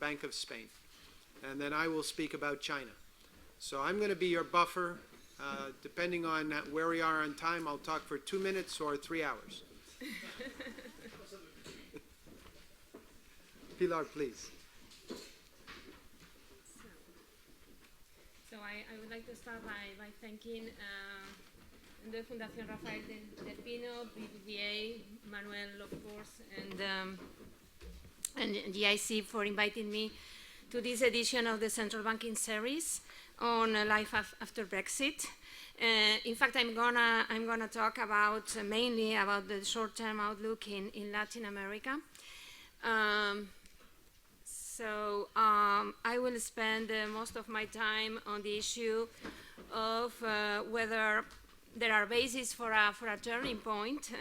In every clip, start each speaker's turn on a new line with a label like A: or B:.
A: Bank of Spain. And then I will speak about China. So I'm going to be your buffer. Depending on where we are on time, I'll talk for 2 minutes or 3 hours. Pilar, please.
B: So I would like to start by thanking the Fundación Rafael del Pino, BBVA, Manuel, of course, and the GIC for inviting me to this edition of the Central Banking Series on life after Brexit. In fact, I'm gonna talk about mainly about the short-term outlook in Latin America. I will spend most of my time on the issue of whether there are bases for a turning point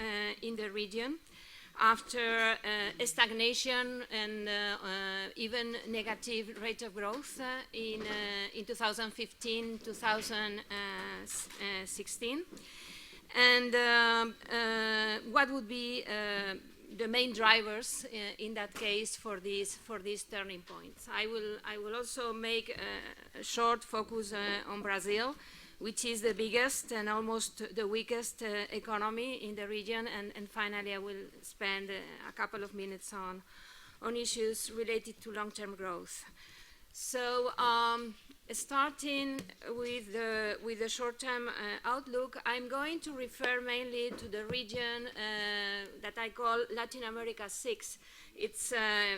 B: in the region after stagnation and even negative rate of growth in 2015, 2016, and what would be the main drivers in that case for these turning points. I will also make a short focus on Brazil, which is the biggest and almost the weakest economy in the region, and finally I will spend a couple of minutes on issues related to long-term growth. So starting with the short-term outlook, I'm going to refer mainly to the region that I call Latin America 6. It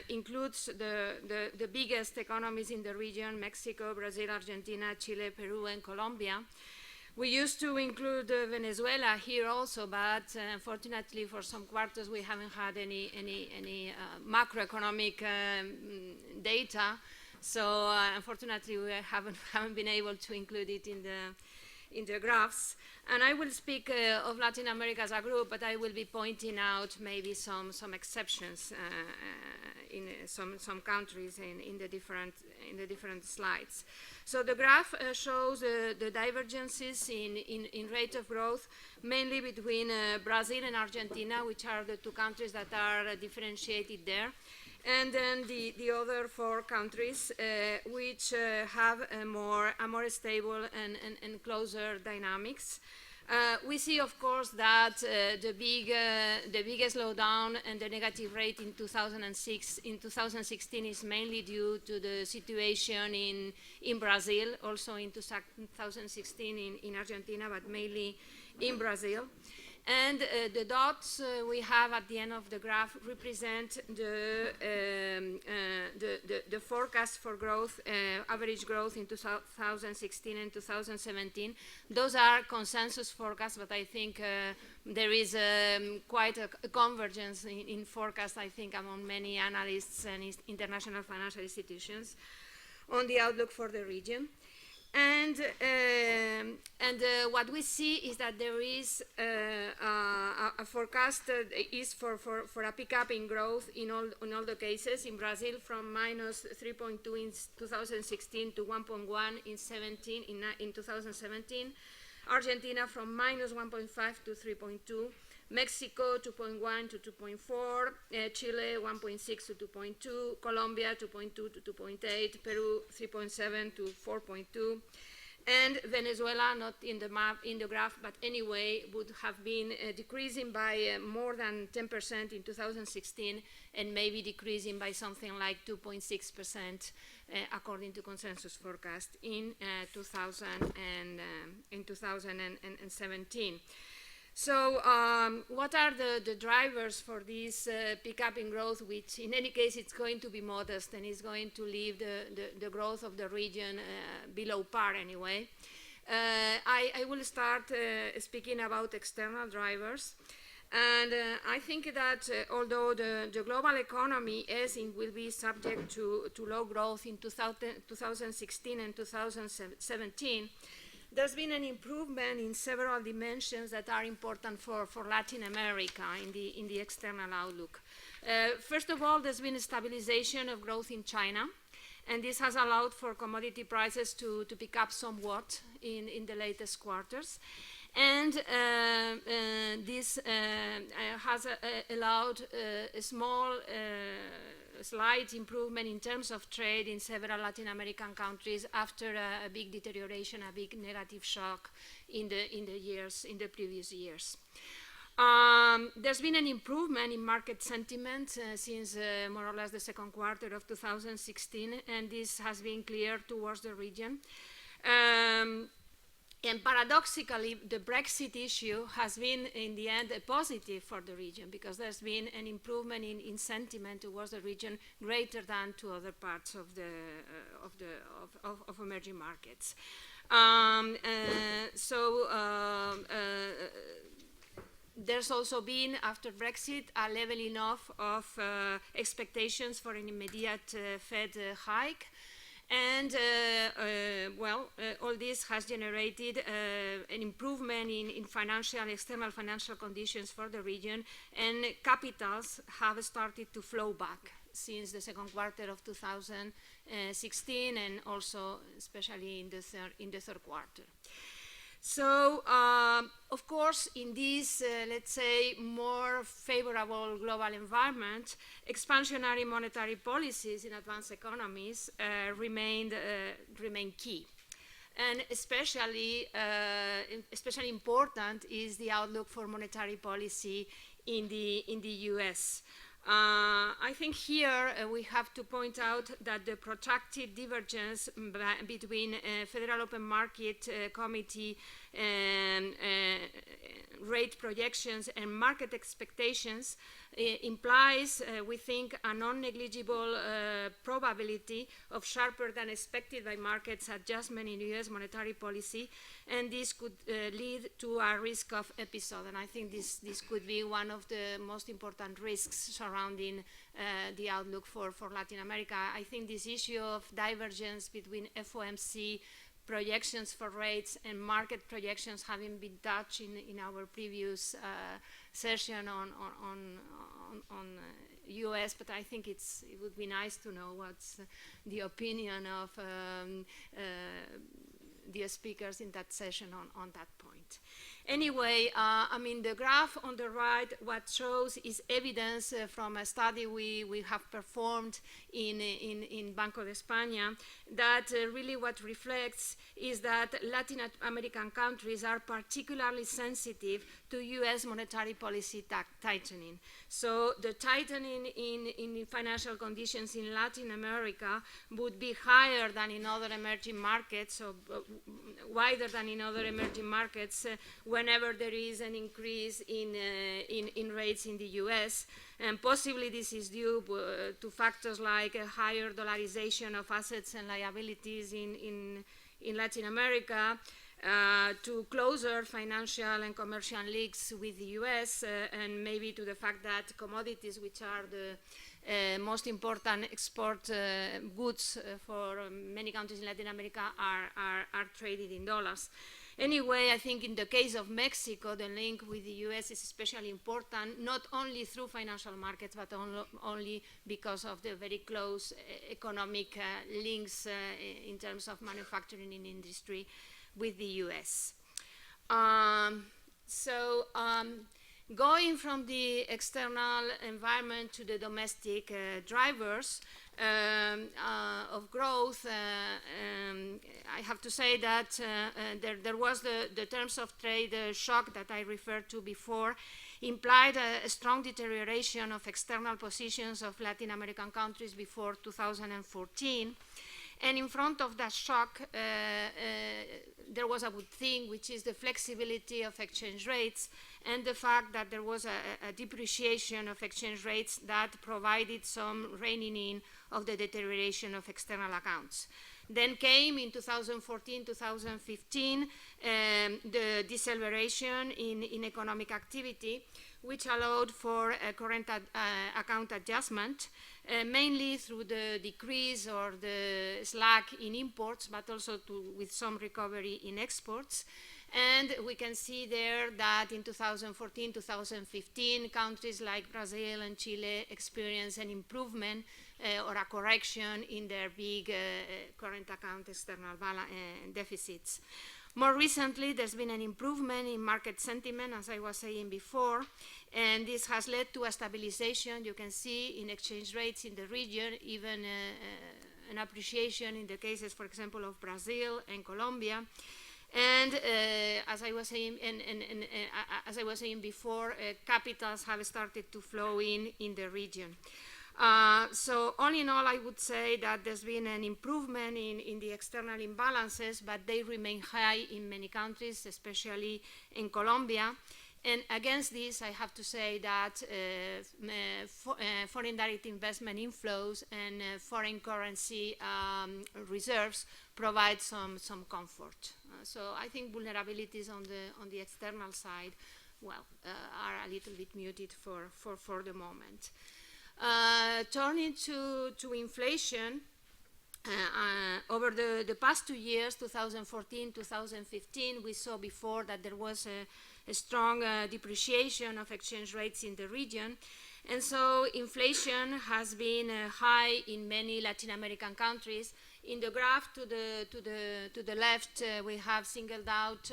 B: includes the biggest economies in the region: Mexico, Brazil, Argentina, Chile, Peru, and Colombia. We used to include Venezuela here also, but unfortunately for some quarters we haven't had any macroeconomic data. So unfortunately we haven't been able to include it in the graphs. And I will speak of Latin America as a group, but I will be pointing out maybe some exceptions in some countries in the different slides. So the graph shows the divergences in rate of growth, mainly between Brazil and Argentina, which are the two countries that are differentiated there. And then the other 4 countries, which have a more stable and closer dynamics. We see, of course, that the biggest slowdown and the negative rate in 2016 is mainly due to the situation in Brazil, also in 2016 in Argentina, but mainly in Brazil. And the dots we have at the end of the graph represent the forecast for growth, average growth in 2016 and 2017. Those are consensus forecasts, but I think there is quite a convergence in forecast, I think, among many analysts and international financial institutions on the outlook for the region. And what we see is that there is a forecast that is for a pickup in growth in all the cases. In Brazil, from minus 3.2 in 2016 to 1.1 in 2017. Argentina from minus 1.5 to 3.2. Mexico 2.1 to 2.4, Chile 1.6 to 2.2, Colombia 2.2 to 2.8, Peru 3.7 to 4.2, and Venezuela, not in the map, in the graph, but anyway, would have been decreasing by more than 10% in 2016, and maybe decreasing by something like 2.6% according to consensus forecast in 2017. So what are the drivers for this pickup in growth, which in any case it's going to be modest and is going to leave the growth of the region below par anyway? I will start speaking about external drivers. And I think that although the global economy will be subject to low growth in 2016 and 2017, there's been an improvement in several dimensions that are important for Latin America in the external outlook. First of all, there's been a stabilization of growth in China, and this has allowed for commodity prices to pick up somewhat in the latest quarters. And this has allowed a small slight improvement in terms of trade in several Latin American countries after a big deterioration, a big negative shock in the previous years. There's been an improvement in market sentiment since more or less the second quarter of 2016, and this has been clear towards the region. And paradoxically, the Brexit issue has been, in the end, a positive for the region, because there's been an improvement in sentiment towards the region greater than to other parts of emerging markets. There's also been, after Brexit, a leveling off of expectations for an immediate Fed hike. And, all this has generated an improvement in external financial conditions for the region, and capitals have started to flow back since the second quarter of 2016, and also especially in the third quarter. So, of course, in this, let's say, more favorable global environment, expansionary monetary policies in advanced economies remain key. And especially important is the outlook for monetary policy in the US. I think here we have to point out that the protracted divergence between Federal Open Market Committee rate projections and market expectations implies, we think, a non-negligible probability of sharper than expected by markets adjustment in US monetary policy, and this could lead to a risk of episode. And I think this could be one of the most important risks surrounding the outlook for Latin America. I think this issue of divergence between FOMC projections for rates and market projections, having been touched in our previous session on US, but I think it would be nice to know what's the opinion of the speakers in that session on that point. Anyway, I mean, the graph on the right, what shows is evidence from a study we have performed in Banco de España, that really what reflects is that Latin American countries are particularly sensitive to US monetary policy tightening. So the tightening in financial conditions in Latin America would be higher than in other emerging markets, so wider than in other emerging markets, whenever there is an increase in rates in the US. And possibly this is due to factors like a higher dollarization of assets and liabilities in Latin America, to closer financial and commercial links with the US, and maybe to the fact that commodities, which are the most important export goods for many countries in Latin America, are traded in dollars. Anyway, I think in the case of Mexico, the link with the US is especially important, not only through financial markets, but only because of the very close economic links in terms of manufacturing in industry with the US. Going from the external environment to the domestic drivers of growth, I have to say that there was the terms of trade shock that I referred to before, implied a strong deterioration of external positions of Latin American countries before 2014. And in front of that shock, there was a good thing, which is the flexibility of exchange rates and the fact that there was a depreciation of exchange rates that provided some reining in of the deterioration of external accounts. Then came in 2014, 2015, the deceleration in economic activity, which allowed for a current account adjustment, mainly through the decrease or the slack in imports, but also with some recovery in exports. And we can see there that in 2014, 2015, countries like Brazil and Chile experienced an improvement or a correction in their big current account external deficits. More recently, there's been an improvement in market sentiment, as I was saying before, and this has led to a stabilization, you can see, in exchange rates in the region, even an appreciation in the cases, for example, of Brazil and Colombia. And as I was saying before, capitals have started to flow in the region. So all in all, I would say that there's been an improvement in the external imbalances, but they remain high in many countries, especially in Colombia. And against this, I have to say that foreign direct investment inflows and foreign currency reserves provide some comfort. So I think vulnerabilities on the external side, well, are a little bit muted for the moment. Turning to inflation, over the past 2 years, 2014, 2015, we saw before that there was a strong depreciation of exchange rates in the region. And so inflation has been high in many Latin American countries. In the graph to the left, we have singled out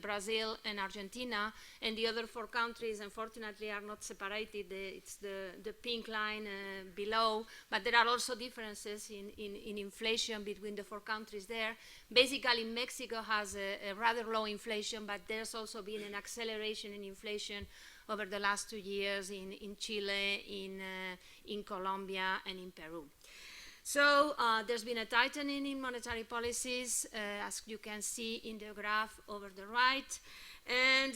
B: Brazil and Argentina, and the other 4 countries, unfortunately, are not separated. It's the pink line below, but there are also differences in inflation between the 4 countries there. Basically, Mexico has a rather low inflation, but there's also been an acceleration in inflation over the last 2 years in Chile, in Colombia, and in Peru. So there's been a tightening in monetary policies, as you can see in the graph over the right. And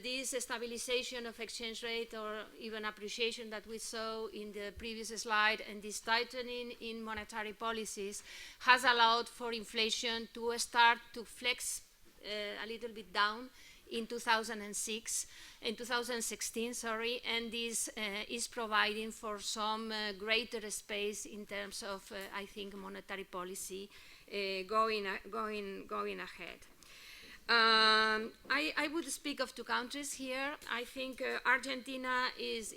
B: this stabilization of exchange rate or even appreciation that we saw in the previous slide and this tightening in monetary policies has allowed for inflation to start to flex a little bit down in 2016, and this is providing for some greater space in terms of, I think, monetary policy going ahead. I would speak of 2 countries here. I think Argentina is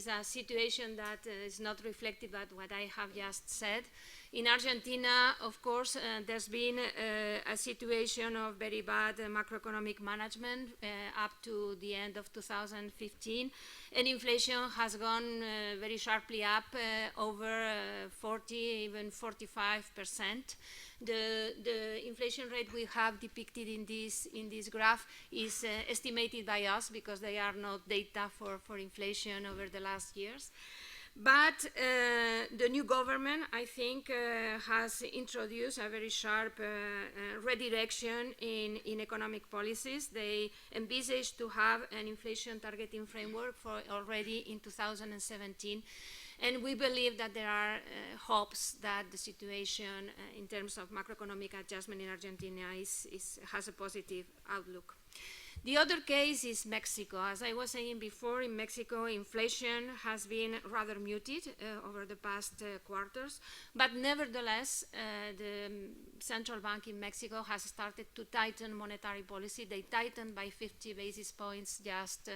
B: a situation that is not reflective of what I have just said. In Argentina, of course, there's been a situation of very bad macroeconomic management up to the end of 2015, and inflation has gone very sharply up, over 40, even 45%. The inflation rate we have depicted in this graph is estimated by us because they are not data for inflation over the last years. But the new government, I think, has introduced a very sharp redirection in economic policies. They envisage to have an inflation targeting framework for already in 2017. And we believe that there are hopes that the situation in terms of macroeconomic adjustment in Argentina has a positive outlook. The other case is Mexico. As I was saying before, in Mexico, inflation has been rather muted over the past quarters, but nevertheless, the central bank in Mexico has started to tighten monetary policy. They tightened by 50 basis points just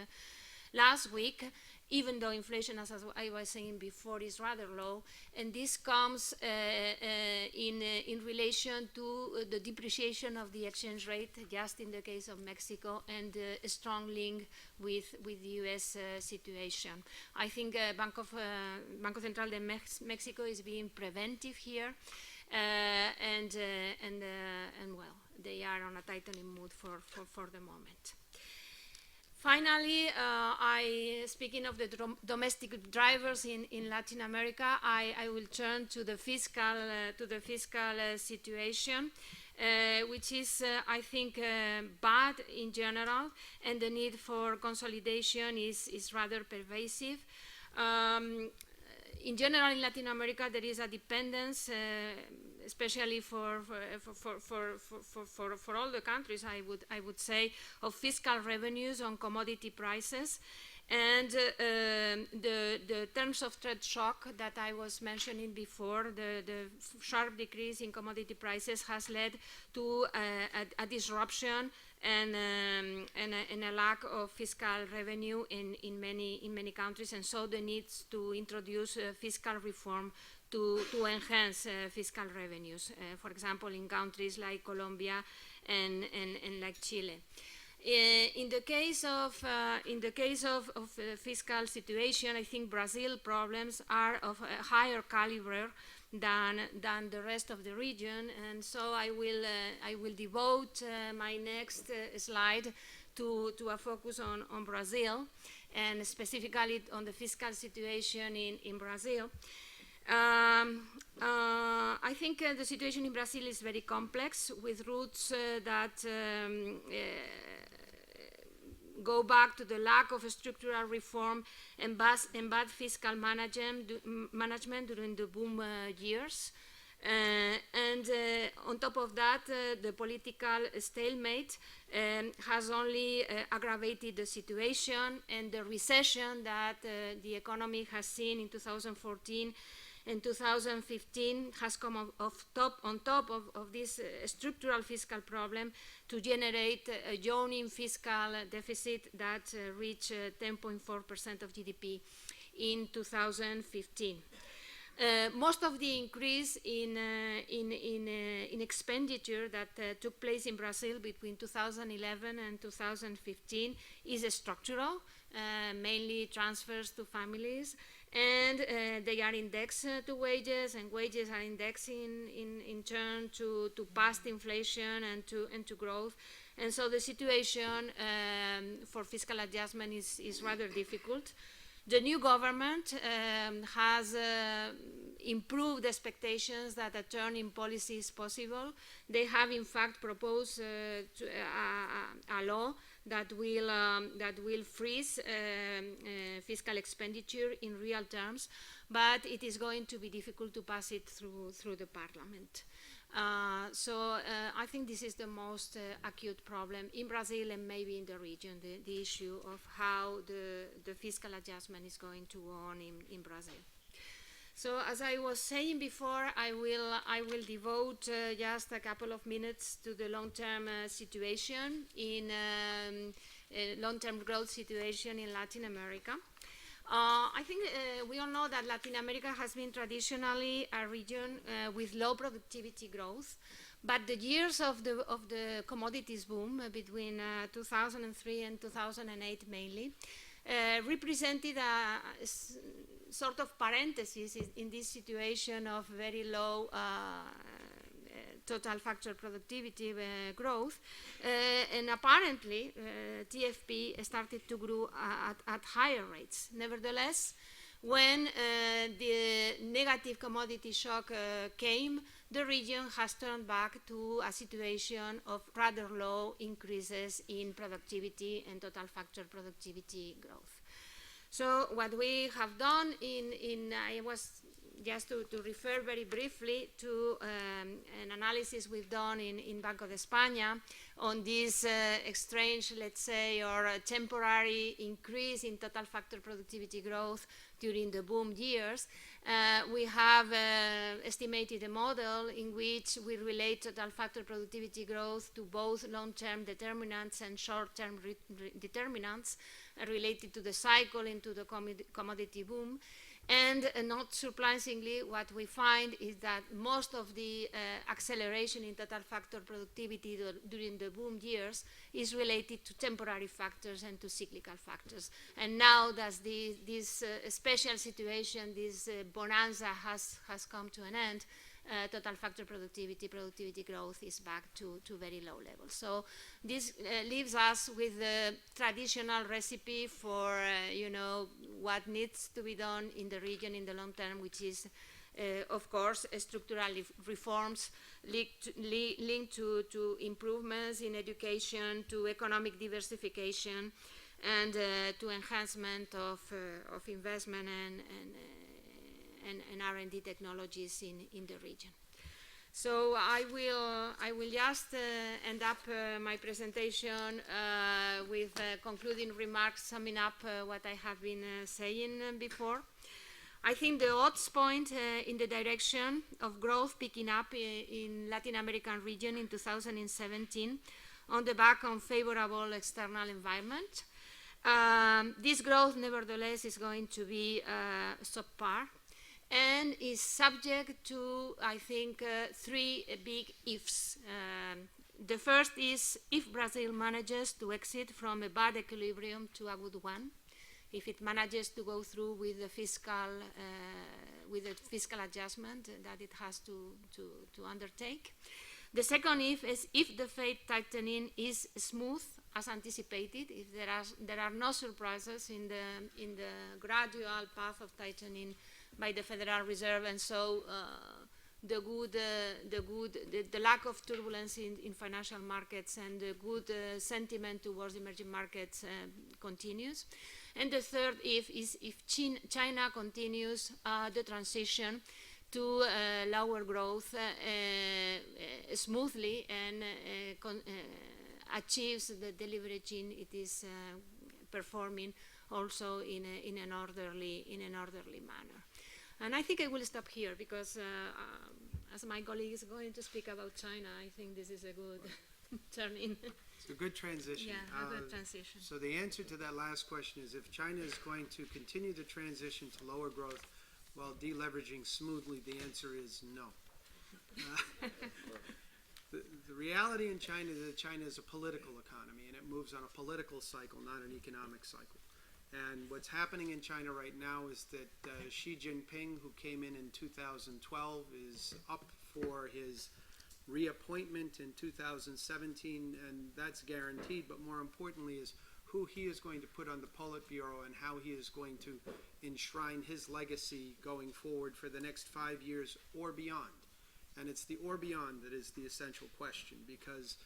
B: last week, even though inflation, as I was saying before, is rather low. And this comes in relation to the depreciation of the exchange rate, just in the case of Mexico, and a strong link with the US situation. I think Banco Central de Mexico is being preventive here, and well, they are on a tightening mood for the moment. Finally, speaking of the domestic drivers in Latin America, I will turn to the fiscal situation, which is, I think, bad in general, and the need for consolidation is rather pervasive. In general, in Latin America, there is a dependence, especially for all the countries, I would say, of fiscal revenues on commodity prices. And the terms of trade shock that I was mentioning before, the sharp decrease in commodity prices has led to a disruption and a lack of fiscal revenue in many countries, and so the needs to introduce fiscal reform to enhance fiscal revenues, for example, in countries like Colombia and like Chile. In the case of fiscal situation, I think Brazil problems are of a higher caliber than the rest of the region, and so I will devote my next slide to a focus on Brazil, and specifically on the fiscal situation in Brazil. I think the situation in Brazil is very complex, with roots that go back to the lack of structural reform and bad fiscal management during the boom years. On top of that, the political stalemate has only aggravated the situation, and the recession that the economy has seen in 2014 and 2015 has come on top of this structural fiscal problem to generate a yawning fiscal deficit that reached 10.4% of GDP in 2015. Most of the increase in expenditure that took place in Brazil between 2011 and 2015 is structural, mainly transfers to families, and they are indexed to wages, and wages are indexed in turn to past inflation and to growth. And so the situation for fiscal adjustment is rather difficult. The new government has improved expectations that a turn in policy is possible. They have in fact proposed a law that will freeze fiscal expenditure in real terms, but it is going to be difficult to pass it through the parliament. So I think this is the most acute problem in Brazil and maybe in the region, the issue of how the fiscal adjustment is going to go on in Brazil. So as I was saying before, I will devote just a couple of minutes to the long-term situation in long-term growth situation in Latin America. I think we all know that Latin America has been traditionally a region with low productivity growth, but the years of the commodities boom between 2003 and 2008 mainly represented a sort of parenthesis in this situation of very low total factor productivity growth, and apparently TFP started to grow at higher rates. Nevertheless, when the negative commodity shock came, the region has turned back to a situation of rather low increases in productivity and total factor productivity growth. So what we have done I was just to refer very briefly to an analysis we've done in Banco de España on this strange, let's say, or a temporary increase in total factor productivity growth during the boom years. We have estimated a model in which we relate total factor productivity growth to both long-term determinants and short-term determinants related to the cycle and to the commodity boom. And not surprisingly, what we find is that most of the acceleration in total factor productivity during the boom years is related to temporary factors and to cyclical factors. And now that this special situation, this bonanza has come to an end, total factor productivity growth is back to very low levels. So this leaves us with the traditional recipe for what needs to be done in the region in the long term, which is of course structural reforms linked to improvements in education, to economic diversification, and to enhancement of investment and R&D technologies in the region. So I will just end up my presentation with concluding remarks, summing up what I have been saying before. I think the odds point in the direction of growth picking up in Latin American region in 2017 on the back of favorable external environment. This growth, nevertheless, is going to be subpar. and is subject to, I think, three big ifs. The first is if Brazil manages to exit from a bad equilibrium to a good one, if it manages to go through with the fiscal adjustment that it has to undertake. The second if is if the Fed tightening is smooth as anticipated, if there are no surprises in the gradual path of tightening by the Federal Reserve, and so the lack of turbulence in financial markets and the good sentiment towards emerging markets continues. And the third if is if China continues the transition to lower growth smoothly and achieves the deleveraging it is performing also in an orderly manner. And I think I will stop here because as my colleague is going to speak about China, I think this is a good turning.
A: It's a good transition.
B: Yeah, a good transition.
A: So the answer to that last question is if China is going to continue the transition to lower growth while deleveraging smoothly, the answer is no. The reality in China is that China is a political economy and it moves on a political cycle, not an economic cycle. And what's happening in China right now is that Xi Jinping, who came in 2012, is up for his reappointment in 2017, and that's guaranteed. But more importantly is who he is going to put on the Politburo and how he is going to enshrine his legacy going forward for the next 5 years or beyond. And it's the or beyond that is the essential question, because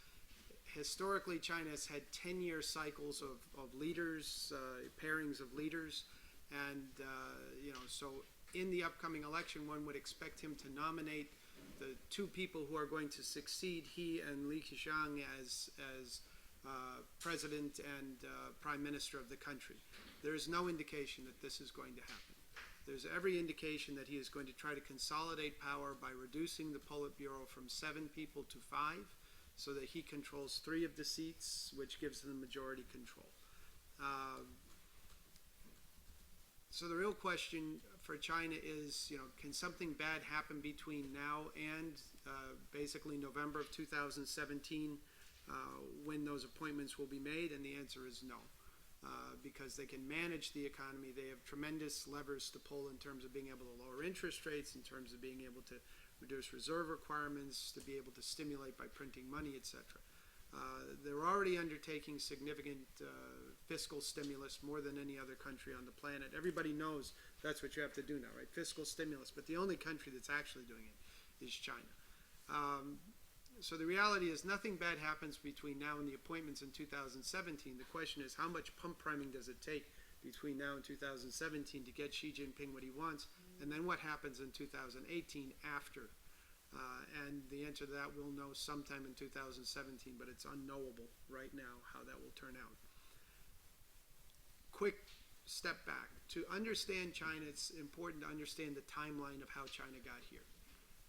A: historically China has had 10-year cycles of leaders, pairings of leaders, and so in the upcoming election one would expect him to nominate the two people who are going to succeed he and Li Keqiang as president and prime minister of the country. There is no indication that this is going to happen. There's every indication that he is going to try to consolidate power by reducing the Politburo from 7 people to 5, so that he controls 3 of the seats, which gives them majority control. So the real question for China is, can something bad happen between now and basically November of 2017 when those appointments will be made? And the answer is no. Because they can manage the economy. They have tremendous levers to pull in terms of being able to lower interest rates, in terms of being able to reduce reserve requirements, to be able to stimulate by printing money, etc. They're already undertaking significant fiscal stimulus, more than any other country on the planet. Everybody knows that's what you have to do now, right? Fiscal stimulus. But the only country that's actually doing it is China. So the reality is nothing bad happens between now and the appointments in 2017. The question is, how much pump priming does it take between now and 2017 to get Xi Jinping what he wants? And then what happens in 2018 after? And the answer to that we'll know sometime in 2017, but it's unknowable right now how that will turn out. Quick step back. To understand China, it's important to understand the timeline of how China got here.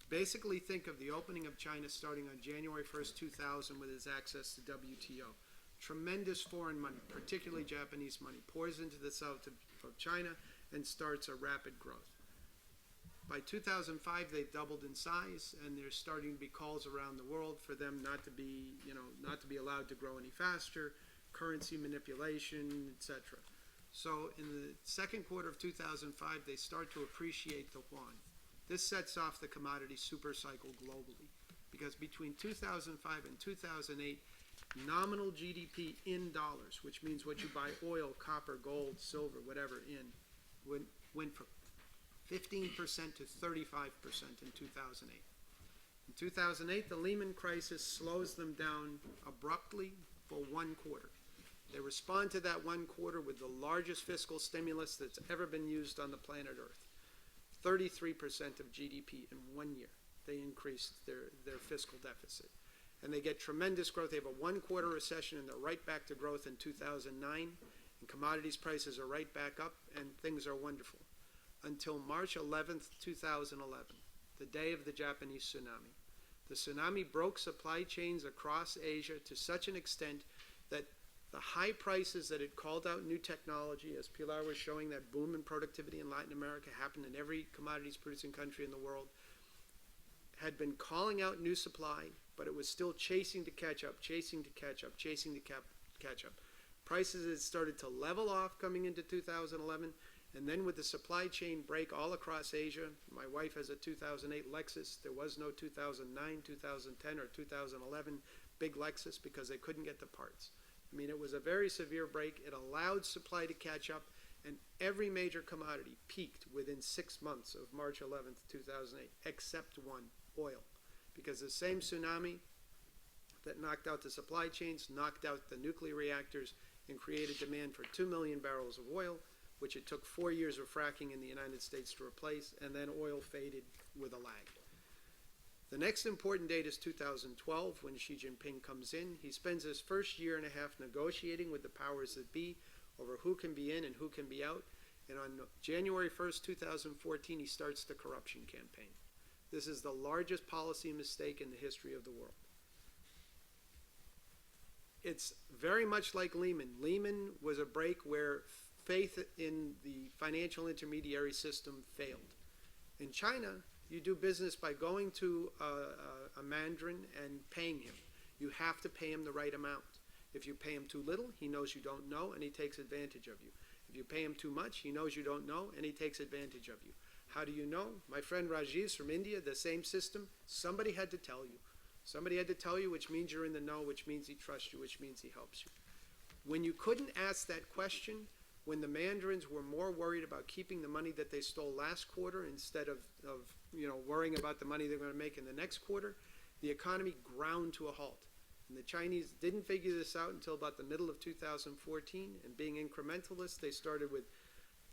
A: Basically, think of the opening of China starting on January 1st, 2000 with its access to WTO. Tremendous foreign money, particularly Japanese money, pours into the south of China and starts a rapid growth. By 2005, they've doubled in size, and there's starting to be calls around the world for them not to be allowed to grow any faster, currency manipulation, etc. So in the second quarter of 2005, they start to appreciate the yuan. This sets off the commodity supercycle globally, because between 2005 and 2008, nominal GDP in dollars, which means what you buy oil, copper, gold, silver, whatever went from 15% to 35% in 2008. In 2008, the Lehman crisis slows them down abruptly for 1 quarter. They respond to that 1 quarter with the largest fiscal stimulus that's ever been used on the planet Earth. 33% of GDP in 1 year. They increased their fiscal deficit. And they get tremendous growth. They have a 1 quarter recession, and they're right back to growth in 2009. And commodities prices are right back up, and things are wonderful. Until March 11th, 2011, the day of the Japanese tsunami. The tsunami broke supply chains across Asia to such an extent that The high prices that had called out new technology, as Pilar was showing, that boom in productivity in Latin America happened in every commodities producing country in the world, had been calling out new supply, but it was still chasing to catch up, chasing to catch up, chasing to catch up. Prices had started to level off coming into 2011, and then with the supply chain break all across Asia, my wife has a 2008 Lexus. There was no 2009, 2010, or 2011 big Lexus because they couldn't get the parts. I mean, it was a very severe break. It allowed supply to catch up, and every major commodity peaked within 6 months of March 11th, 2008, except one, oil. Because the same tsunami that knocked out the supply chains knocked out the nuclear reactors and created demand for 2 million barrels of oil, which it took 4 years of fracking in the United States to replace, and then oil faded with a lag. The next important date is 2012, when Xi Jinping comes in. He spends his first year and a half negotiating with the powers that be over who can be in and who can be out. And on January 1st, 2014, he starts the corruption campaign. This is the largest policy mistake in the history of the world. It's very much like Lehman. Lehman was a break where faith in the financial intermediary system failed. In China, you do business by going to a mandarin and paying him. You have to pay him the right amount. If you pay him too little, he knows you don't know, and he takes advantage of you. If you pay him too much, he knows you don't know, and he takes advantage of you. How do you know? My friend Rajiv from India, the same system. Somebody had to tell you. Somebody had to tell you, which means you're in the know, which means he trusts you, which means he helps you. When you couldn't ask that question, when the mandarins were more worried about keeping the money that they stole last quarter instead of worrying about the money they're going to make in the next quarter, the economy ground to a halt. And the Chinese didn't figure this out until about the middle of 2014, and being incrementalists, they started with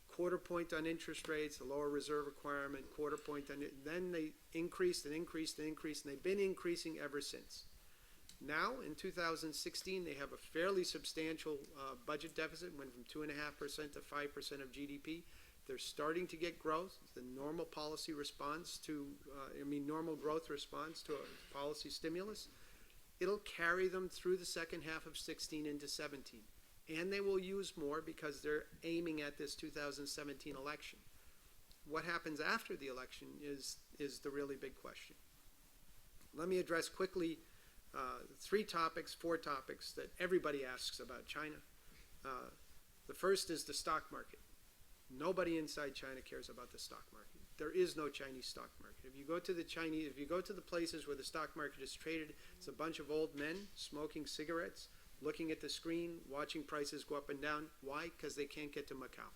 A: quarter point on interest rates, a lower reserve requirement, quarter point on it. Then they increased and increased and increased, and they've been increasing ever since. Now, in 2016, they have a fairly substantial budget deficit, went from 2.5% to 5% of GDP. They're starting to get growth, the normal policy response to, normal growth response to a policy stimulus. It'll carry them through the second half of 16 into 17. And they will use more because they're aiming at this 2017 election. What happens after the election is the really big question. Let me address quickly four topics that everybody asks about China. The first is the stock market. Nobody inside China cares about the stock market. There is no Chinese stock market. If you go to the places where the stock market is traded, it's a bunch of old men smoking cigarettes, looking at the screen, watching prices go up and down. Why? Because they can't get to Macau.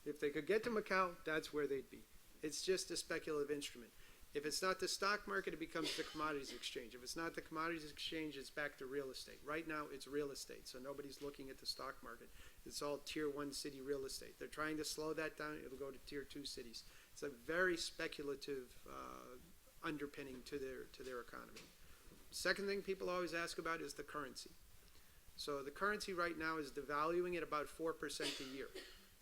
A: If they could get to Macau, that's where they'd be. It's just a speculative instrument. If it's not the stock market, it becomes the commodities exchange. If it's not the commodities exchange, it's back to real estate. Right now, it's real estate, so nobody's looking at the stock market. It's all tier 1 city real estate. They're trying to slow that down. It'll go to tier 2 cities. It's a very speculative underpinning to their economy. Second thing people always ask about is the currency. So the currency right now is devaluing at about 4% a year.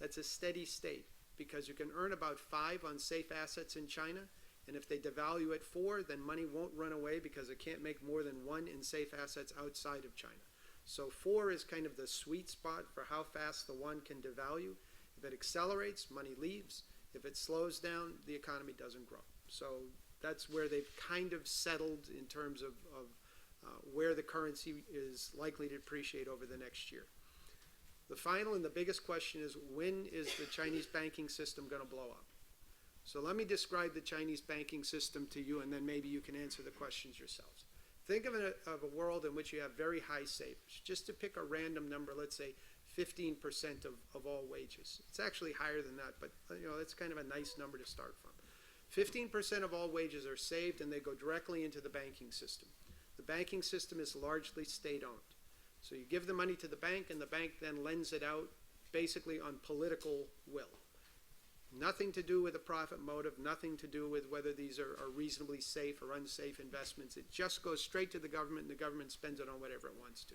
A: That's a steady state because you can earn about 5 on safe assets in China. And if they devalue at 4, then money won't run away because it can't make more than 1 in safe assets outside of China. So 4 is kind of the sweet spot for how fast the 1 can devalue. If it accelerates, money leaves. If it slows down, the economy doesn't grow. So that's where they've kind of settled in terms of where the currency is likely to depreciate over the next year. The final and the biggest question is, when is the Chinese banking system going to blow up? So let me describe the Chinese banking system to you, and then maybe you can answer the questions yourselves. Think of a world in which you have very high savings. Just to pick a random number, let's say 15% of all wages. It's actually higher than that, but that's kind of a nice number to start from. 15% of all wages are saved, and they go directly into the banking system. The banking system is largely state-owned. So you give the money to the bank, and the bank then lends it out basically on political will. Nothing to do with a profit motive, nothing to do with whether these are reasonably safe or unsafe investments. It just goes straight to the government, and the government spends it on whatever it wants to.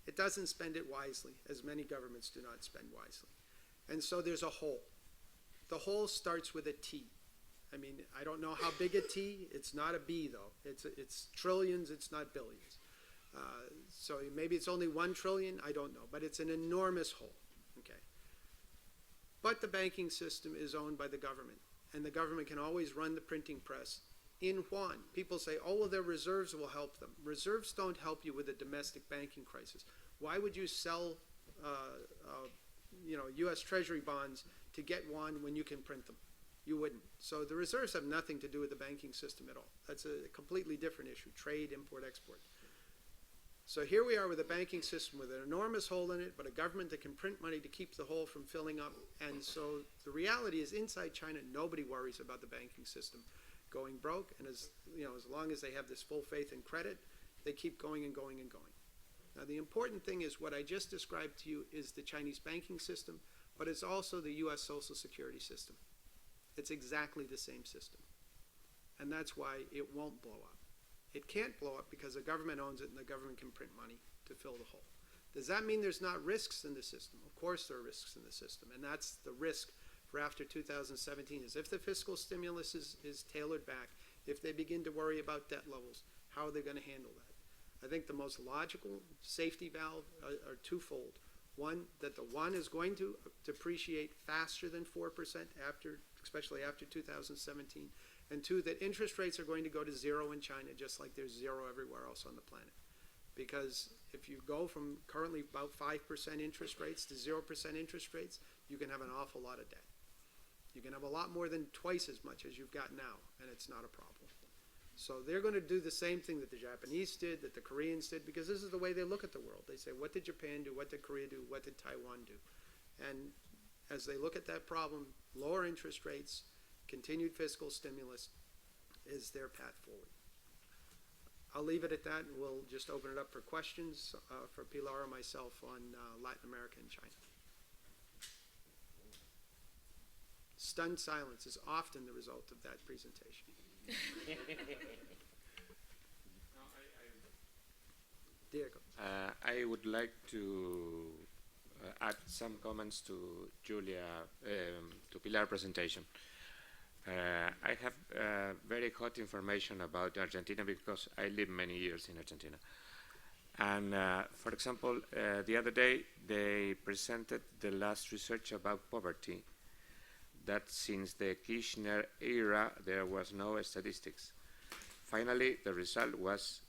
A: It doesn't spend it wisely, as many governments do not spend wisely. And so there's a hole. The hole starts with a T. I mean, I don't know how big a T. It's not a B, though. It's trillions, it's not billions. So maybe it's only 1 trillion, I don't know, but it's an enormous hole, okay? But the banking system is owned by the government, and the government can always run the printing press in yuan. People say, oh, well, their reserves will help them. Reserves don't help you with a domestic banking crisis. Why would you sell, U.S. Treasury bonds to get yuan when you can print them? You wouldn't. So the reserves have nothing to do with the banking system at all. That's a completely different issue, trade, import, export. So here we are with a banking system with an enormous hole in it, but a government that can print money to keep the hole from filling up. And so the reality is inside China, nobody worries about the banking system going broke. And as long as they have this full faith in credit, they keep going and going and going. Now, the important thing is what I just described to you is the Chinese banking system, but it's also the U.S. Social Security system. It's exactly the same system. And that's why it won't blow up. It can't blow up because the government owns it and the government can print money to fill the hole. Does that mean there's not risks in the system? Of course there are risks in the system, and that's the risk for after 2017 is if the fiscal stimulus is tailored back, if they begin to worry about debt levels, how are they going to handle that? I think the most logical safety valve are twofold. One, that the yuan is going to depreciate faster than 4% especially after 2017. And two, that interest rates are going to go to zero in China, just like there's zero everywhere else on the planet. Because if you go from currently about 5% interest rates to 0% interest rates, you can have an awful lot of debt. You can have a lot more than twice as much as you've got now, and it's not a problem. So they're going to do the same thing that the Japanese did, that the Koreans did, because this is the way they look at the world. They say, what did Japan do? What did Korea do? What did Taiwan do? And as they look at that problem, lower interest rates, continued fiscal stimulus is their path forward. I'll leave it at that, and we'll just open it up for questions for Pilar or myself on Latin America and China. Stunned silence is often the result of that presentation. Diego.
C: I would like to add some comments to to Pilar's presentation. I have very hot information about Argentina because I lived many years in Argentina. And for example, the other day they presented the last research about poverty, that since the Kirchner era there was no statistics. Finally, the result was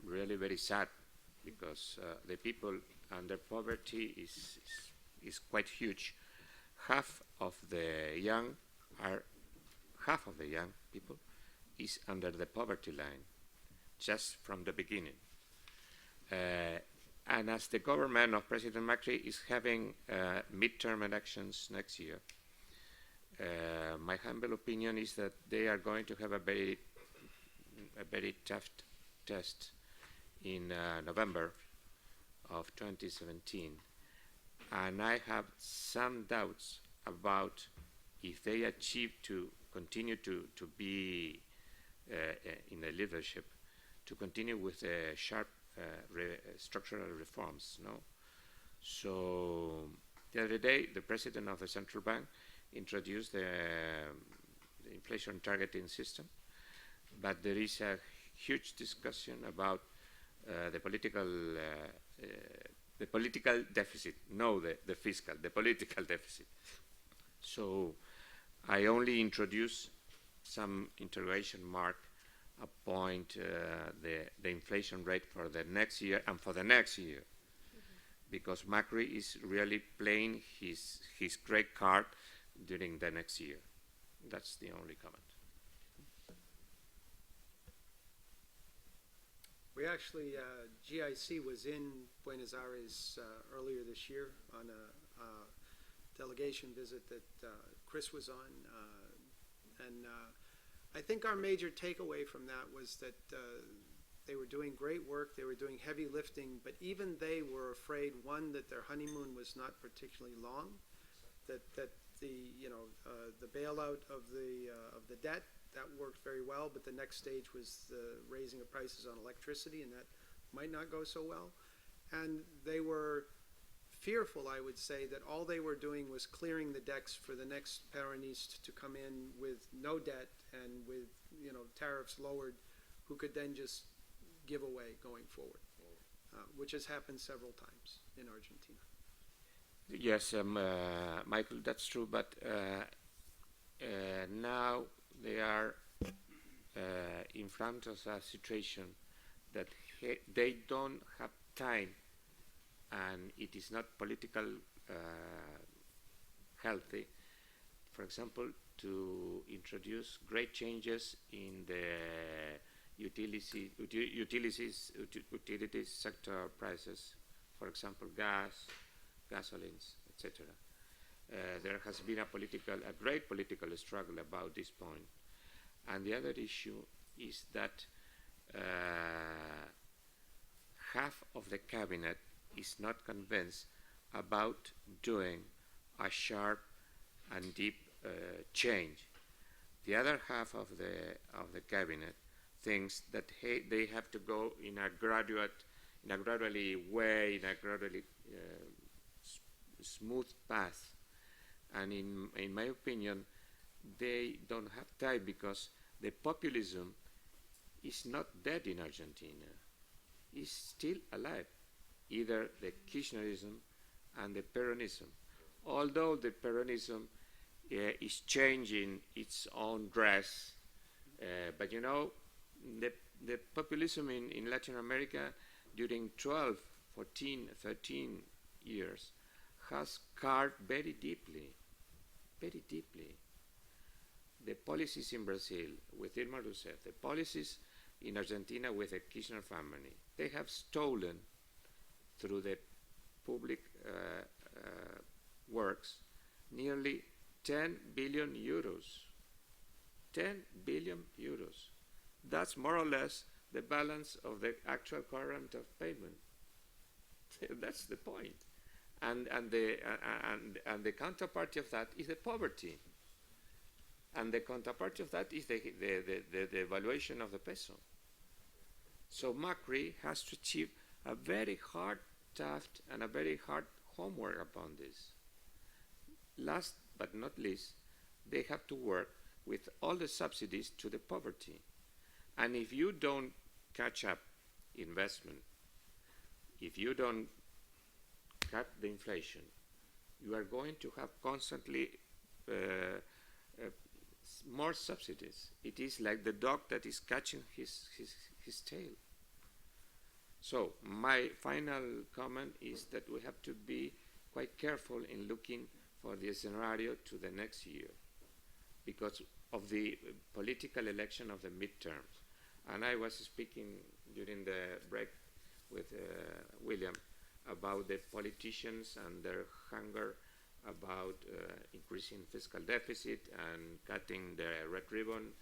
C: really very sad because the people under poverty is quite huge. Half of the young people is under the poverty line, just from the beginning. And as the government of President Macri is having midterm elections next year, my humble opinion is that they are going to have a very tough test in November of 2017. And I have some doubts about if they achieve to continue to be in the leadership, to continue with sharp structural reforms. No? So the other day, the president of the central bank introduced the inflation targeting system, but there is a huge discussion about the political deficit, no the fiscal, the political deficit. So I only introduce some interrogation mark upon the inflation rate for the next year and for the next year, because Macri is really playing his great card during the next year. That's the only comment.
A: We actually, GIC was in Buenos Aires earlier this year on a delegation visit that Chris was on. And I think our major takeaway from that was that they were doing great work, they were doing heavy lifting, but even they were afraid, one, that their honeymoon was not particularly long, that the bailout of the debt, that worked very well, but the next stage was the raising of prices on electricity, and that might not go so well. And they were fearful, I would say, that all they were doing was clearing the decks for the next Peronist to come in with no debt and with tariffs lowered, who could then just give away going forward. which has happened several times in Argentina.
C: Yes, Michael, that's true, but now they are in front of a situation that they don't have time, and it is not political healthy, for example, to introduce great changes in the utilities sector prices, for example, gas, gasolines, etc. There has been a great political struggle about this point. And the other issue is that half of the cabinet is not convinced about doing a sharp and deep change. The other half of the cabinet thinks that they have to go in a gradually way, in a gradually smooth path. And in my opinion, they don't have time, because the populism is not dead in Argentina. It's still alive, either the Kirchnerism and the Peronism. Although the Peronism is changing its own dress, but you know, the populism in Latin America during 12, 14, 13 years has carved very deeply. The policies in Brazil with Dilma Rousseff, the policies in Argentina with the Kirchner family, they have stolen through the public works nearly 10 billion euros. 10 billion euros. That's more or less the balance of the actual current of payment. That's the point. And the counterpart of that is the poverty. And the counterpart of that is the valuation of the peso. So Macri has to achieve a very hard task and a very hard homework upon this. Last but not least, they have to work with all the subsidies to the poverty. And if you don't catch up investment, if you don't cut the inflation, you are going to have constantly more subsidies. It is like the dog that is catching his tail. So my final comment is that we have to be quite careful in looking for the scenario to the next year, because of the political election of the midterms. And I was speaking during the break with William about the politicians and their hunger about increasing fiscal deficit and cutting the red ribbon.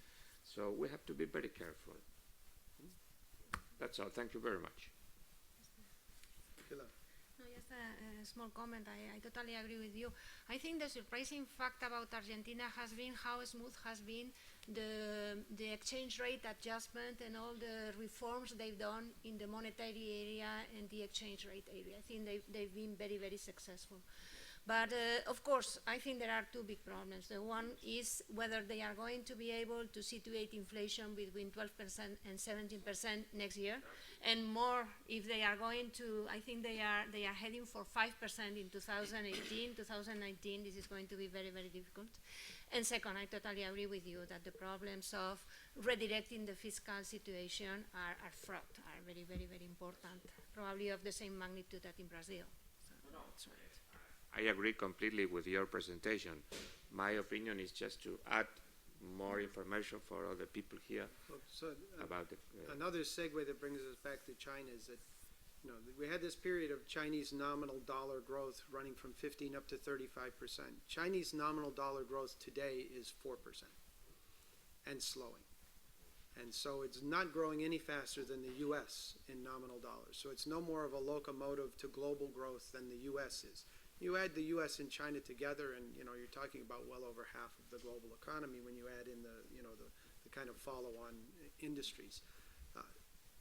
C: So we have to be very careful. That's all. Thank you very much.
A: Pilar.
B: No, just a small comment. I totally agree with you. I think the surprising fact about Argentina has been how smooth has been the exchange rate adjustment and all the reforms they've done in the monetary area and the exchange rate area. I think they've been very, very successful. But of course, I think there are two big problems. The one is whether they are going to be able to situate inflation between 12% and 17% next year, and more if they are going to. I think they are heading for 5% in 2018, 2019. This is going to be very, very difficult. And second, I totally agree with you that the problems of redirecting the fiscal situation are fraught, are very, very, very important, probably of the same magnitude that in Brazil. So that's right.
C: I agree completely with your presentation. My opinion is just to add more information for all the people here about the...
A: Another segue that brings us back to China is that, you know, we had this period of Chinese nominal dollar growth running from 15 up to 35%. Chinese nominal dollar growth today is 4% and slowing. And so it's not growing any faster than the U.S. in nominal dollars. So it's no more of a locomotive to global growth than the U.S. is. You add the U.S. and China together, and you know you're talking about well over half of the global economy when you add in the kind of follow-on industries.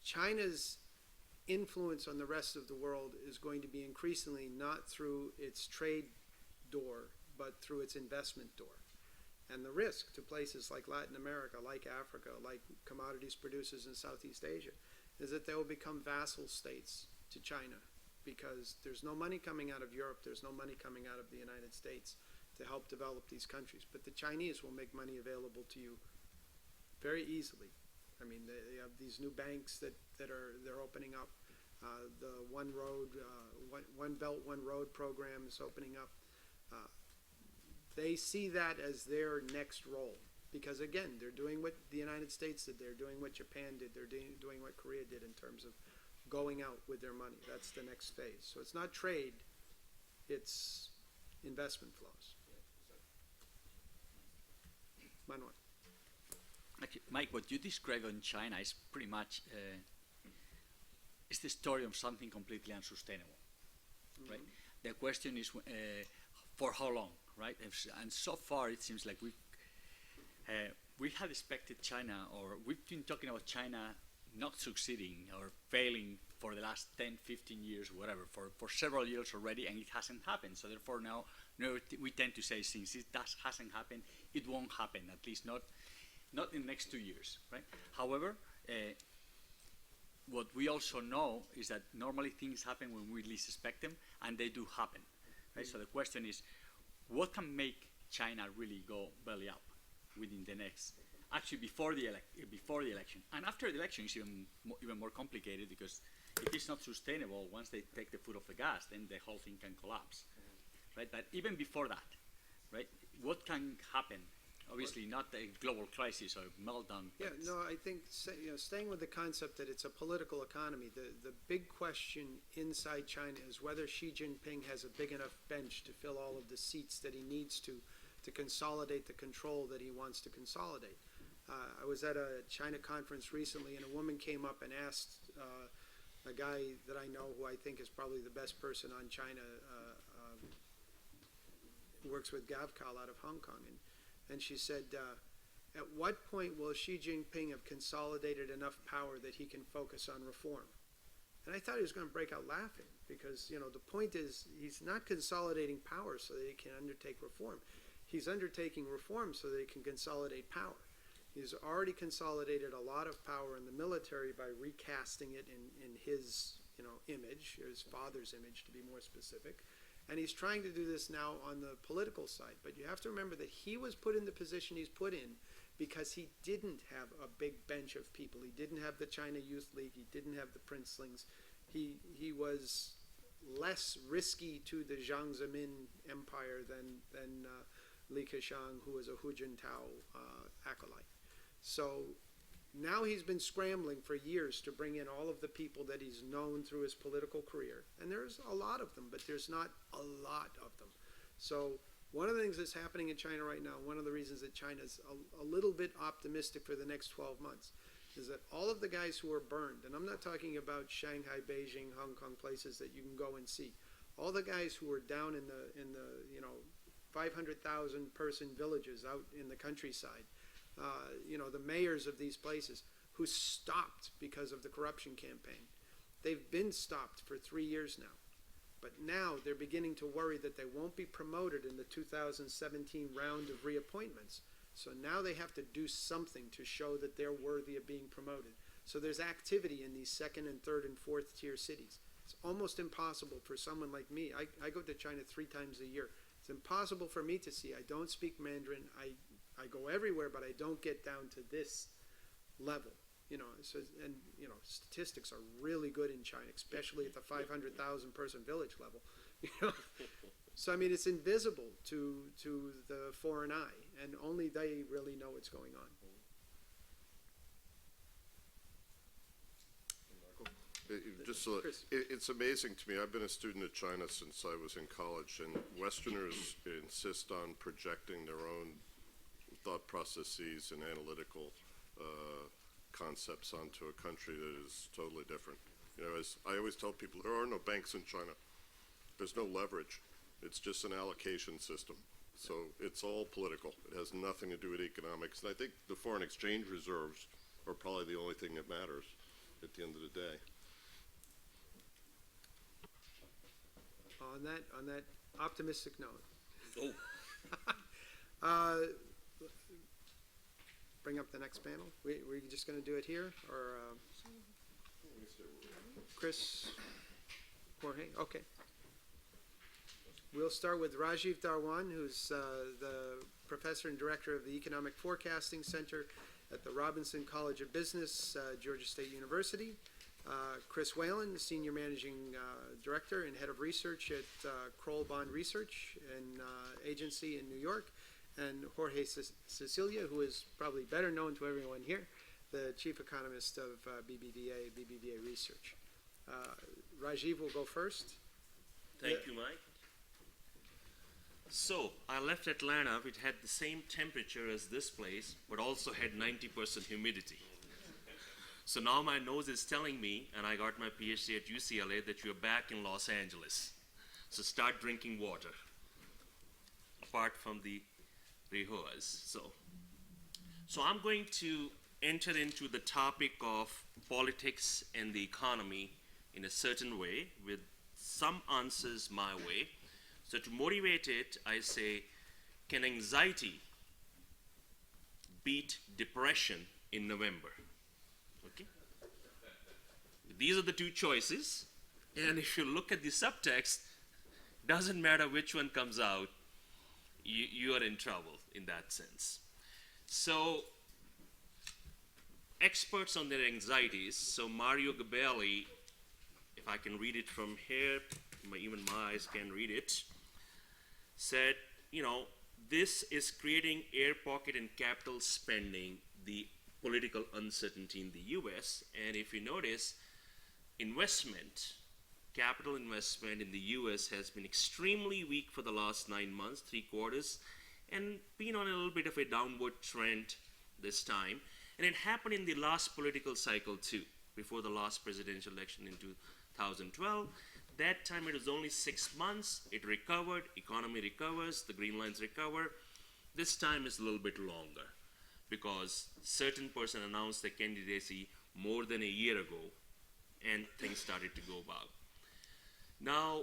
A: China's influence on the rest of the world is going to be increasingly not through its trade door, but through its investment door. And the risk to places like Latin America, like Africa, like commodities producers in Southeast Asia, is that they will become vassal states to China, because there's no money coming out of Europe, there's no money coming out of the United States to help develop these countries. But the Chinese will make money available to you very easily. I mean, they have these new banks they're opening up. The One Belt, One Road program is opening up. They see that as their next role, because again, they're doing what the United States did, they're doing what Japan did, they're doing what Korea did in terms of going out with their money. That's the next phase. So it's not trade, it's investment flows. Manuel.
D: Actually, Mike, what you describe on China is pretty much it's the story of something completely unsustainable, right? The question is for how long, right? And so far it seems like we had expected China, or we've been talking about China not succeeding or failing for the last 10, 15 years, whatever, for several years already, and it hasn't happened. So therefore now we tend to say, since it hasn't happened, it won't happen, at least not in the next 2 years, right? However, what we also know is that normally things happen when we least expect them, and they do happen, right? So the question is, what can make China really go belly up within the next, actually before the election, and after the election is even more complicated, because if it's not sustainable, once they take the foot off the gas, then the whole thing can collapse, right? But even before that, right, what can happen? Obviously not a global crisis or meltdown.
A: Yeah, no, I think staying with the concept that it's a political economy, the big question inside China is whether Xi Jinping has a big enough bench to fill all of the seats that he needs to consolidate the control that he wants to consolidate. I was at a China conference recently, and a woman came up and asked a guy that I know, who I think is probably the best person on China, who works with Gavkal out of Hong Kong, and she said, at what point will Xi Jinping have consolidated enough power that he can focus on reform? And I thought he was going to break out laughing, because, the point is, he's not consolidating power so that he can undertake reform. He's undertaking reform so that he can consolidate power. He's already consolidated a lot of power in the military by recasting it in his, image, his father's image, to be more specific. And he's trying to do this now on the political side. But you have to remember that he was put in the position he's put in because he didn't have a big bench of people. He didn't have the China Youth League. He didn't have the princelings. He was less risky to the Jiang Zemin empire than Li Keqiang, who was a Hu Jintao acolyte. So now he's been scrambling for years to bring in all of the people that he's known through his political career. And there's a lot of them, but there's not a lot of them. So one of the things that's happening in China right now, one of the reasons that China's a little bit optimistic for the next 12 months, is that all of the guys who are burned, and I'm not talking about Shanghai, Beijing, Hong Kong, places that you can go and see, all the guys who are down in the 500,000 person villages out in the countryside, the mayors of these places who stopped because of the corruption campaign. They've been stopped for 3 years now. But now they're beginning to worry that they won't be promoted in the 2017 round of reappointments. So now they have to do something to show that they're worthy of being promoted. So there's activity in these second and third and fourth tier cities. It's almost impossible for someone like me. I go to China 3 times a year. It's impossible for me to see. I don't speak Mandarin. I go everywhere, but I don't get down to this level. Statistics are really good in China, especially at the 500,000 person village level. So I mean, it's invisible to the foreign eye, and only they really know what's going on.
E: It's amazing to me. I've been a student of China since I was in college, and Westerners insist on projecting their own thought processes and analytical concepts onto a country that is totally different. As I always tell people, there are no banks in China. There's no leverage. It's just an allocation system. So it's all political. It has nothing to do with economics. And I think the foreign exchange reserves are probably the only thing that matters at the end of the day.
A: On that optimistic note.
D: Oh.
A: Bring up the next panel. We're just going to do it here, or Chris? Jorge, okay. We'll start with Rajiv Darwan, who's the professor and director of the Economic Forecasting Center at the Robinson College of Business, Georgia State University. Chris Whalen, the senior managing director and head of research at Kroll Bond Research and agency in New York. And Jorge Cecilia, who is probably better known to everyone here, the chief economist of BBVA Research. Rajiv will go first.
F: Thank you, Mike. So, I left Atlanta, which had the same temperature as this place, but also had 90% humidity. So now my nose is telling me, and I got my PhD at UCLA, that you're back in Los Angeles. So start drinking water, apart from the rehears. So I'm going to enter into the topic of politics and the economy in a certain way, with some answers my way. So to motivate it, I say, can anxiety beat depression in November? Okay. These are the two choices, and if you look at the subtext, doesn't matter which one comes out, you are in trouble in that sense. So, experts on their anxieties, so Mario Gabelli, if I can read it from here, even my eyes can read it, said, this is creating air pocket and capital spending, the political uncertainty in the US. And if you notice, capital investment in the US has been extremely weak for the last 9 months, 3 quarters, and been on a little bit of a downward trend this time. And it happened in the last political cycle too, before the last presidential election in 2012. That time it was only 6 months, it recovered, economy recovers, the green lines recover. This time is a little bit longer because certain person announced their candidacy more than a year ago and things started to go about. Now,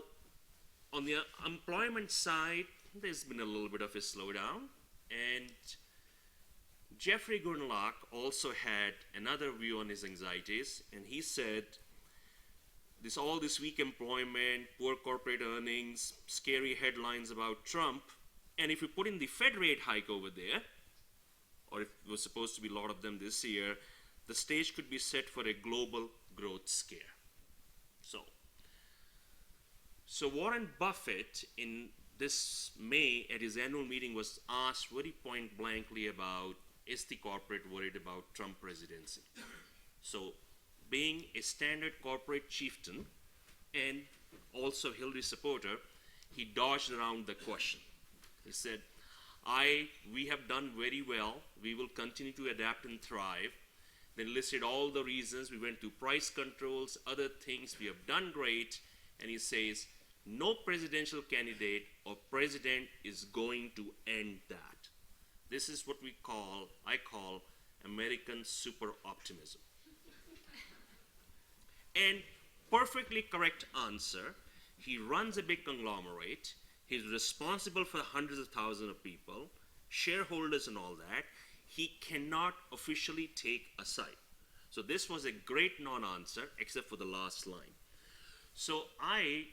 F: on the employment side, there's been a little bit of a slowdown, and Jeffrey Gundlach also had another view on his anxieties, and he said, all this weak employment, poor corporate earnings, scary headlines about Trump, and if you put in the Fed rate hike over there, or if it was supposed to be a lot of them this year, the stage could be set for a global growth scare. So Warren Buffett in this May at his annual meeting was asked very point blankly about, is the corporate worried about Trump presidency? So being a standard corporate chieftain and also Hillary supporter, he dodged around the question. He said, we have done very well. We will continue to adapt and thrive. Then listed all the reasons. We went to price controls, other things. We have done great. And he says, no presidential candidate or president is going to end that. This is what I call American super optimism. And perfectly correct answer. He runs a big conglomerate. He's responsible for hundreds of thousands of people, shareholders and all that. He cannot officially take a side. So this was a great non-answer, except for the last line. So I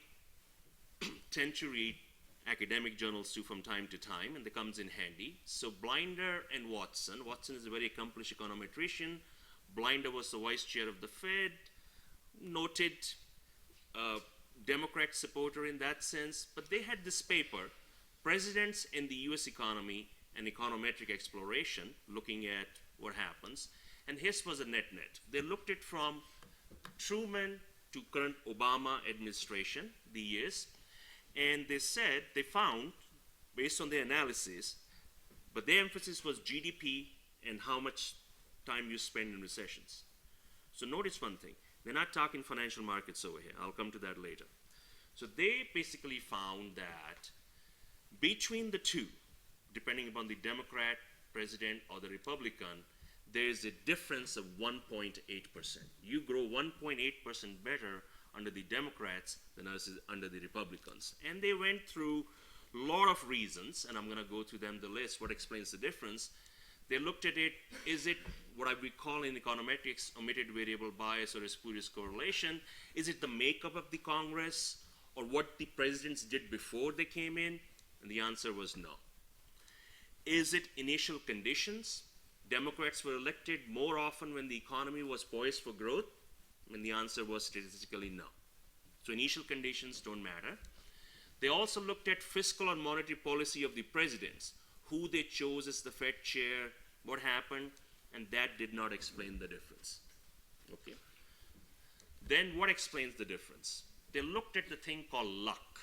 F: tend to read academic journals too from time to time, and that comes in handy. So Blinder and Watson is a very accomplished econometrician. Blinder was the vice chair of the Fed, noted Democrat supporter in that sense, but they had this paper, Presidents in the US Economy, an econometric exploration, looking at what happens, and his was a net-net. They looked at from Truman to current Obama administration, the years, and they found, based on their analysis, but their emphasis was GDP and how much time you spend in recessions. So notice one thing, they're not talking financial markets over here. I'll come to that later. So they basically found that between the two, depending upon the Democrat president or the Republican, there's a difference of 1.8%. You grow 1.8% better under the Democrats than under the Republicans. And they went through a lot of reasons, and I'm going to go through them the list, what explains the difference. They looked at it, is it what I would call in econometrics omitted variable bias or a spurious correlation? Is it the makeup of the Congress or what the presidents did before they came in? And the answer was no. Is it initial conditions? Democrats were elected more often when the economy was poised for growth? And the answer was statistically no. So initial conditions don't matter. They also looked at fiscal and monetary policy of the presidents, who they chose as the Fed chair, what happened, and that did not explain the difference. Okay. Then what explains the difference? They looked at the thing called luck.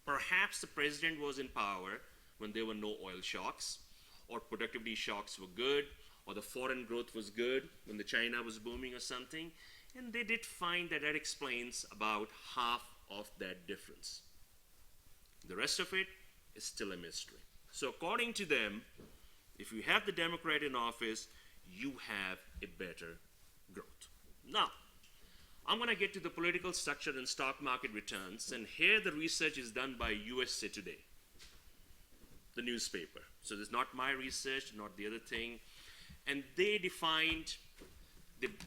F: Perhaps the president was in power when there were no oil shocks, or productivity shocks were good, or the foreign growth was good when the China was booming or something, and they did find that that explains about half of that difference. The rest of it is still a mystery. So according to them, if you have the Democrat in office, you have a better growth. Now, I'm going to get to the political structure and stock market returns, and here the research is done by USA Today, the newspaper. So this is not my research, not the other thing. And they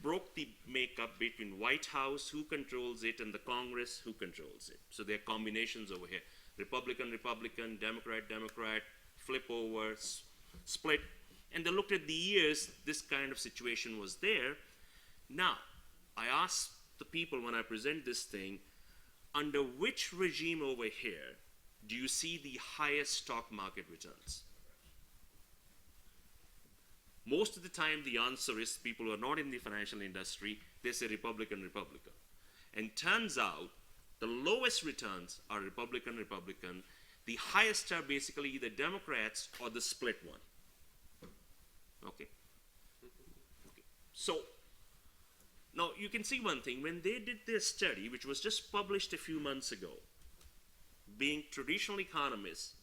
F: broke the makeup between White House, who controls it, and the Congress, who controls it. So there are combinations over here. Republican, Republican, Democrat, Democrat, flip over, split. And they looked at the years this kind of situation was there. Now, I asked the people when I present this thing, under which regime over here do you see the highest stock market returns? Most of the time the answer is people who are not in the financial industry, they say Republican, Republican. And turns out the lowest returns are Republican, Republican. The highest are basically either Democrats or the split one. Okay. So now you can see one thing. When they did their study, which was just published a few months ago, being traditional economists,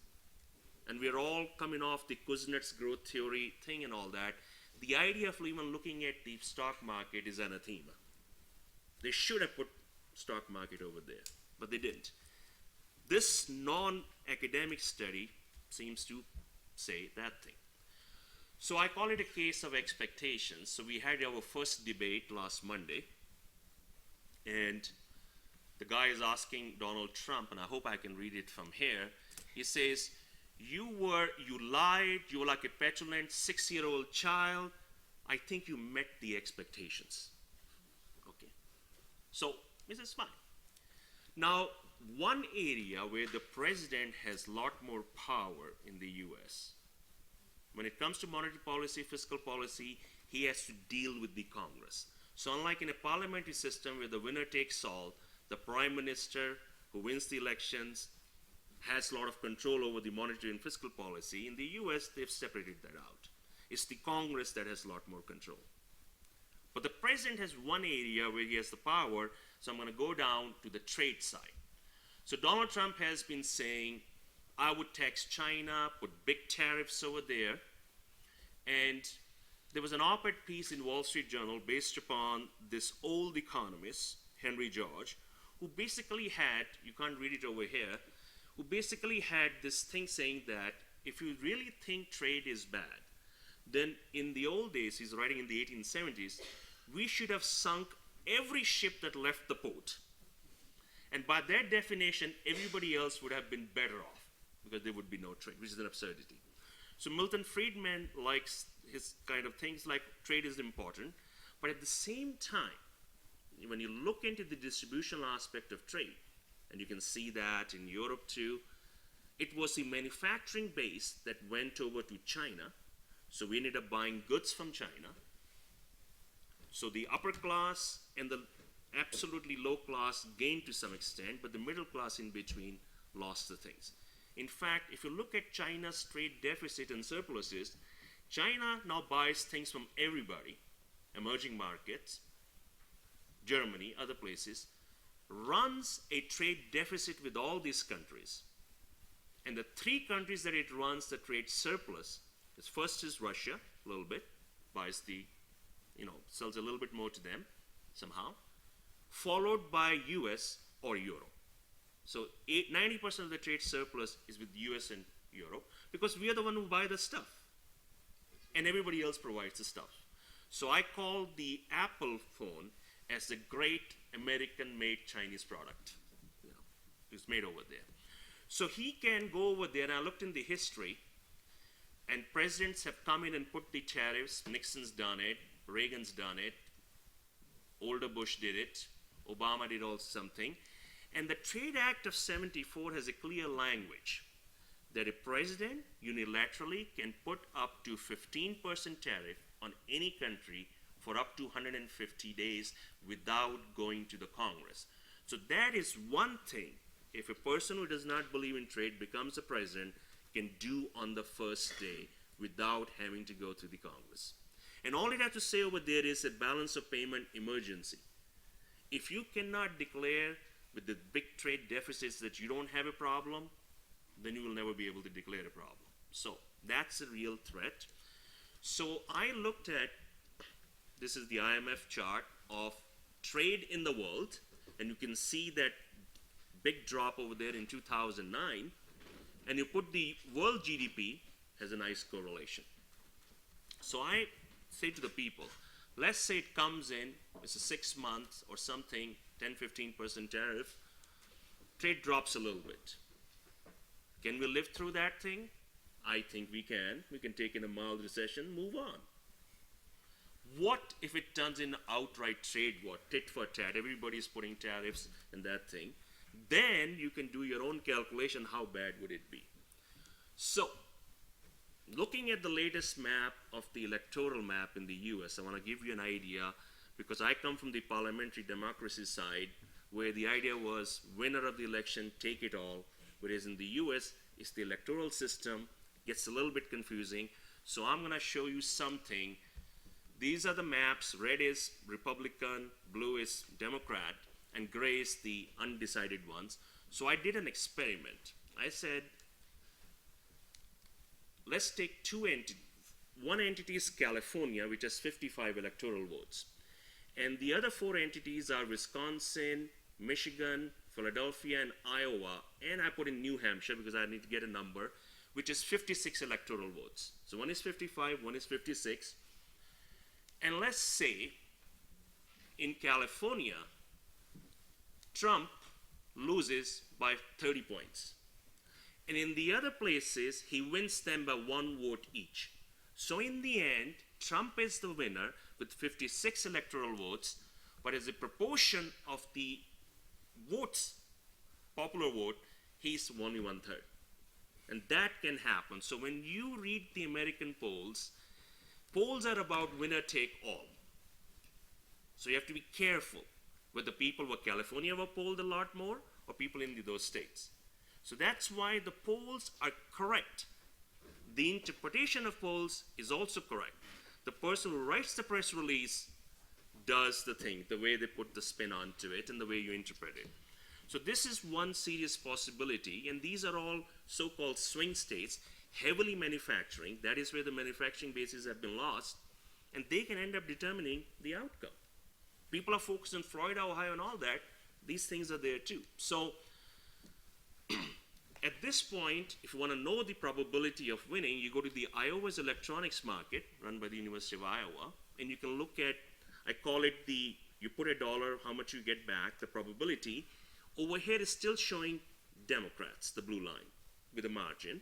F: and we're all coming off the Kuznets growth theory thing and all that, the idea of even looking at the stock market is anathema. They should have put stock market over there, but they didn't. This non-academic study seems to say that thing. So I call it a case of expectations. So we had our first debate last Monday, and the guy is asking Donald Trump, and I hope I can read it from here. He says, you lied, you were like a petulant 6-year-old child. I think you met the expectations. Okay. So this is fine. Now, one area where the president has a lot more power in the US, when it comes to monetary policy, fiscal policy, he has to deal with the Congress. So unlike in a parliamentary system where the winner takes all, the prime minister who wins the elections has a lot of control over the monetary and fiscal policy. In the US, they've separated that out. It's the Congress that has a lot more control. But the president has one area where he has the power, so I'm going to go down to the trade side. So Donald Trump has been saying, I would tax China, put big tariffs over there. And there was an op-ed piece in Wall Street Journal based upon this old economist, Henry George, who basically had, you can't read it over here, who basically had this thing saying that if you really think trade is bad, then in the old days, he's writing in the 1870s, we should have sunk every ship that left the port. And by their definition, everybody else would have been better off because there would be no trade, which is an absurdity. So Milton Friedman likes his kind of things like trade is important, but at the same time, when you look into the distributional aspect of trade, and you can see that in Europe too, it was the manufacturing base that went over to China. So we ended up buying goods from China. So the upper class and the absolutely low class gained to some extent, but the middle class in between lost the things. In fact, if you look at China's trade deficit and surpluses, China now buys things from everybody, emerging markets, Germany, other places, runs a trade deficit with all these countries. And the 3 countries that it runs the trade surplus, first is Russia, a little bit, buys the, sells a little bit more to them somehow, followed by US or Europe. So 90% of the trade surplus is with US and Europe because we are the one who buy the stuff. and everybody else provides the stuff. So I call the Apple phone as the great American-made Chinese product. You know, it's made over there. So he can go over there, and I looked in the history, and presidents have come in and put the tariffs. Nixon's done it, Reagan's done it, older Bush did it, Obama did also something. And the Trade Act of '74 has a clear language that a president unilaterally can put up to 15% tariff on any country for up to 150 days without going to the Congress. So that is one thing, if a person who does not believe in trade becomes a president, can do on the first day without having to go through the Congress. And all you have to say over there is a balance of payment emergency. If you cannot declare with the big trade deficits that you don't have a problem, then you will never be able to declare a problem. So that's a real threat. So I looked at, this is the IMF chart of trade in the world, and you can see that big drop over there in 2009, and you put the world GDP, has a nice correlation. So I say to the people, let's say it comes in, it's a 6 months or something, 10-15% tariff, trade drops a little bit. Can we live through that thing? I think we can. We can take in a mild recession, move on. What if it turns in outright trade war, tit for tat, everybody's putting tariffs and that thing? Then you can do your own calculation, how bad would it be? So, looking at the latest map of the electoral map in the US, I want to give you an idea, because I come from the parliamentary democracy side, where the idea was winner of the election, take it all, whereas in the US, it's the electoral system, gets a little bit confusing. So I'm going to show you something. These are the maps. Red is Republican, blue is Democrat, and gray is the undecided ones. So I did an experiment. I said, let's take two entities. One entity is California, which has 55 electoral votes. And the other 4 entities are Wisconsin, Michigan, Philadelphia, and Iowa. And I put in New Hampshire because I need to get a number, which is 56 electoral votes. So one is 55, one is 56. And let's say in California, Trump loses by 30 points. And in the other places, he wins them by 1 vote each. So in the end, Trump is the winner with 56 electoral votes, but as a proportion of the votes, popular vote, he's only 1/3. And that can happen. So when you read the American polls, polls are about winner take all. So you have to be careful whether people were California were polled a lot more or people in those states. So that's why the polls are correct. The interpretation of polls is also correct. The person who writes the press release does the thing, the way they put the spin onto it and the way you interpret it. So this is one serious possibility, and these are all so-called swing states, heavily manufacturing. That is where the manufacturing bases have been lost, and they can end up determining the outcome. People are focused on Florida, Ohio, and all that. These things are there too. So at this point, if you want to know the probability of winning, you go to the Iowa's electronics market, run by the University of Iowa, and you can look at, I call it you put $1, how much you get back, the probability. Over here is still showing Democrats, the blue line, with a margin.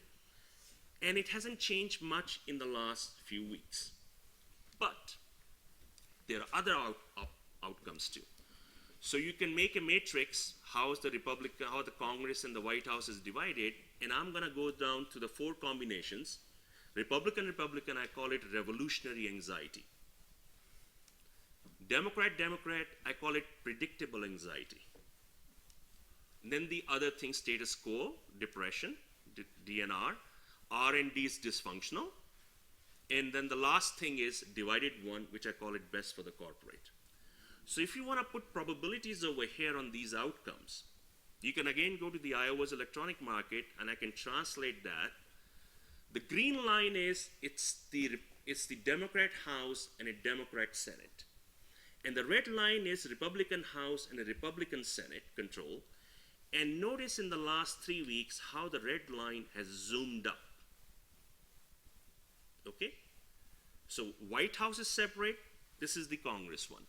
F: And it hasn't changed much in the last few weeks. But there are other outcomes too. So you can make a matrix, how the Congress and the White House is divided, and I'm going to go down to the 4 combinations. Republican, I call it revolutionary anxiety. Democrat, I call it predictable anxiety. And then the other thing, status quo, depression, DNR, R&D is dysfunctional. And then the last thing is divided one, which I call it best for the corporate. So if you want to put probabilities over here on these outcomes, you can again go to the Iowa's electronic market, and I can translate that. The green line is it's the Democrat House and a Democrat Senate. And the red line is Republican House and a Republican Senate control. And notice in the last 3 weeks how the red line has zoomed up. Okay? So White House is separate, this is the Congress one.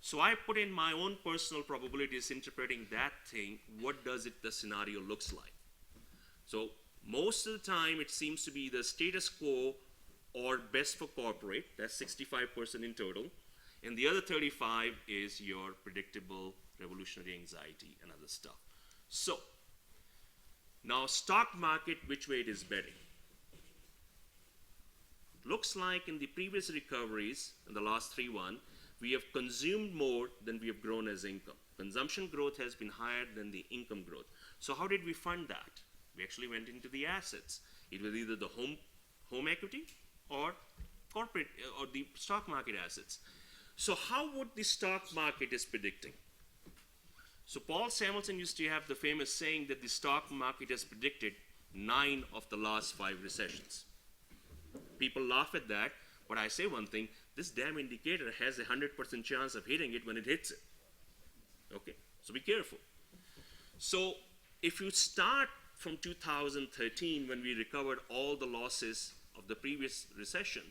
F: So I put in my own personal probabilities interpreting that thing, what does it, the scenario looks like. So most of the time it seems to be the status quo or best for corporate, that's 65% in total, and the other 35 is your predictable revolutionary anxiety and other stuff. So now stock market, which way it is betting? Looks like in the previous recoveries, in the last 3-1, we have consumed more than we have grown as income. Consumption growth has been higher than the income growth. So how did we fund that? We actually went into the assets. It was either the home equity or corporate or the stock market assets. So how would the stock market is predicting? So Paul Samuelson used to have the famous saying that the stock market has predicted 9 of the last 5 recessions. People laugh at that, but I say one thing, this damn indicator has a 100% chance of hitting it when it hits it. Okay, so be careful. So if you start from 2013, when we recovered all the losses of the previous recession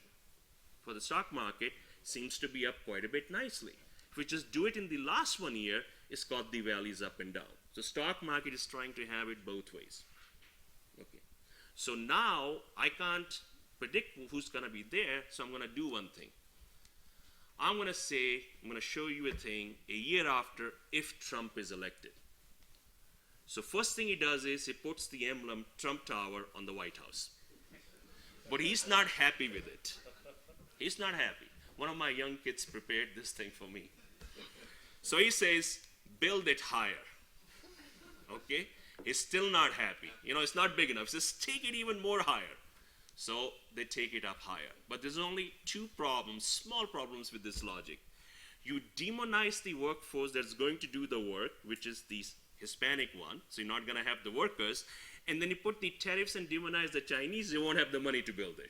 F: for the stock market, seems to be up quite a bit nicely. If we just do it in the last 1 year, it's got the valleys up and down. So stock market is trying to have it both ways. Okay, so now I can't predict who's going to be there, so I'm going to do one thing. I'm going to show you a thing a year after if Trump is elected. So first thing he does is he puts the emblem Trump Tower on the White House. But he's not happy with it. He's not happy. One of my young kids prepared this thing for me. So he says, build it higher. Okay? He's still not happy. You know, it's not big enough. He says, take it even more higher. So they take it up higher. But there's only 2 problems, small problems with this logic. You demonize the workforce that's going to do the work, which is the Hispanic one, so you're not going to have the workers, and then you put the tariffs and demonize the Chinese, you won't have the money to build it.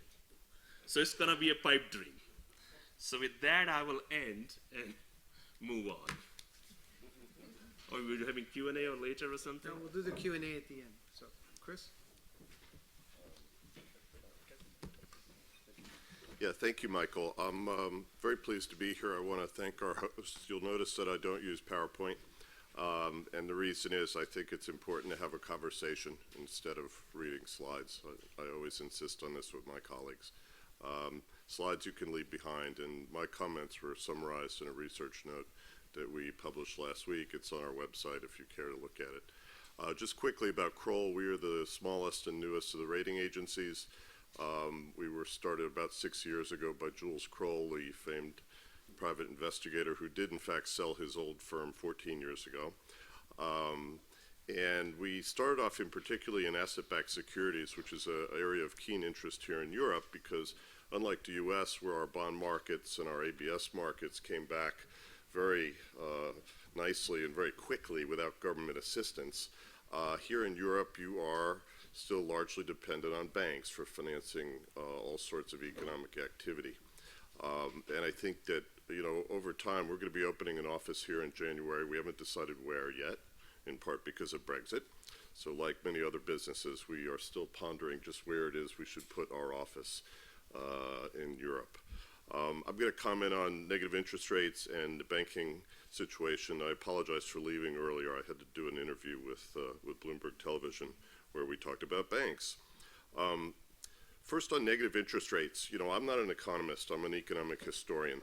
F: So it's going to be a pipe dream. So with that, I will end and move on. Or we're having Q&A or later or something?
A: No, we'll do the Q&A at the end. So, Chris?
E: Yeah, thank you, Michael. I'm very pleased to be here. I want to thank our hosts. You'll notice that I don't use PowerPoint. And the reason is I think it's important to have a conversation instead of reading slides. I always insist on this with my colleagues. Slides you can leave behind, and my comments were summarized in a research note that we published last week. It's on our website if you care to look at it. Just quickly about Kroll, we are the smallest and newest of the rating agencies. We were started about 6 years ago by Jules Kroll, the famed private investigator who did in fact sell his old firm 14 years ago. And we started off in particularly in asset-backed securities, which is an area of keen interest here in Europe because unlike the US where our bond markets and our ABS markets came back very nicely and very quickly without government assistance, here in Europe you are still largely dependent on banks for financing all sorts of economic activity. And I think that, you know, over time, we're going to be opening an office here in January. We haven't decided where yet, in part because of Brexit. So like many other businesses, we are still pondering just where it is we should put our office in Europe. I'm going to comment on negative interest rates and the banking situation. I apologize for leaving earlier. I had to do an interview with Bloomberg Television where we talked about banks. First on negative interest rates, you know, I'm not an economist, I'm an economic historian.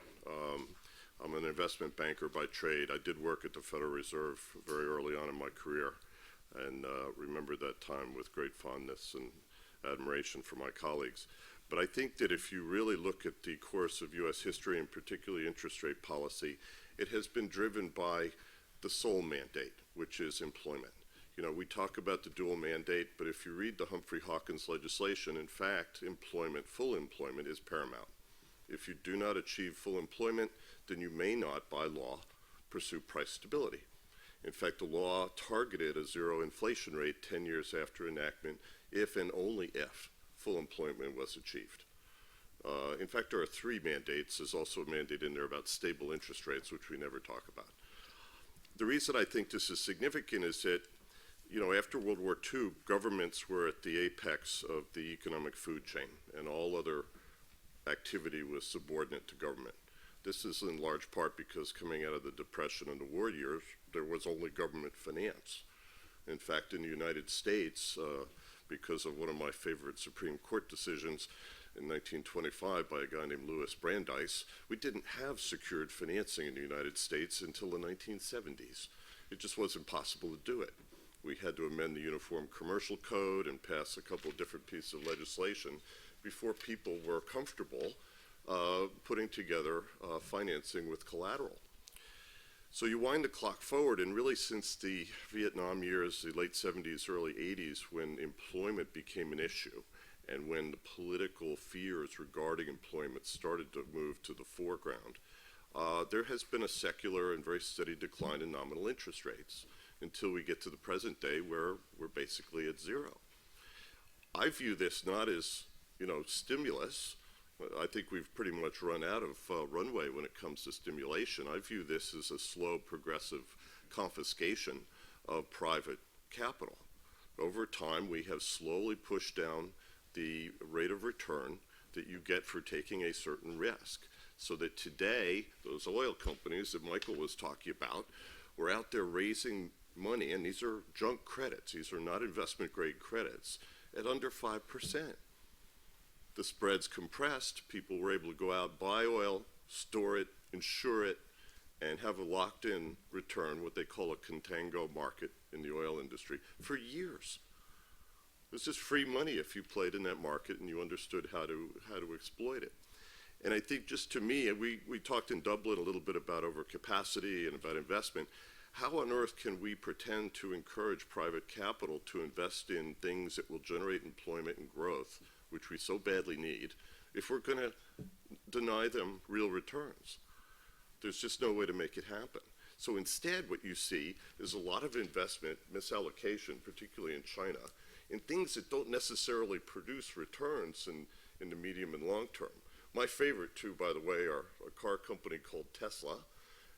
E: I'm an investment banker by trade. I did work at the Federal Reserve very early on in my career and remember that time with great fondness and admiration for my colleagues. But I think that if you really look at the course of US history and particularly interest rate policy, it has been driven by the sole mandate, which is employment. You know, we talk about the dual mandate, but if you read the Humphrey Hawkins legislation, in fact, employment, full employment is paramount. If you do not achieve full employment, then you may not, by law, pursue price stability. In fact, the law targeted a zero inflation rate 10 years after enactment if and only if full employment was achieved. In fact, there are 3 mandates. There's also a mandate in there about stable interest rates, which we never talk about. The reason I think this is significant is that, you know, after World War II, governments were at the apex of the economic food chain, and all other activity was subordinate to government. This is in large part because coming out of the Depression and the war years, there was only government finance. In fact, in the United States, because of one of my favorite Supreme Court decisions in 1925 by a guy named Louis Brandeis, we didn't have secured financing in the United States until the 1970s. It just wasn't possible to do it. We had to amend the Uniform Commercial Code and pass a couple of different pieces of legislation before people were comfortable putting together financing with collateral. So you wind the clock forward, and really since the Vietnam years, the late 70s, early 80s, when employment became an issue, and when the political fears regarding employment started to move to the foreground, there has been a secular and very steady decline in nominal interest rates until we get to the present day where we're basically at zero. I view this not as, stimulus. I think we've pretty much run out of runway when it comes to stimulation. I view this as a slow, progressive confiscation of private capital. Over time, we have slowly pushed down the rate of return that you get for taking a certain risk. So that today, those oil companies that Michael was talking about were out there raising money, and these are junk credits. These are not investment-grade credits, at under 5%. The spreads compressed. People were able to go out, buy oil, store it, insure it, and have a locked-in return, what they call a contango market in the oil industry, for years. It was just free money if you played in that market and you understood how to exploit it. And I think just to me, we talked in Dublin a little bit about overcapacity and about investment. How on earth can we pretend to encourage private capital to invest in things that will generate employment and growth, which we so badly need, if we're going to deny them real returns? There's just no way to make it happen. So instead, what you see is a lot of investment misallocation, particularly in China, in things that don't necessarily produce returns in the medium and long term. My favorite two, by the way, are a car company called Tesla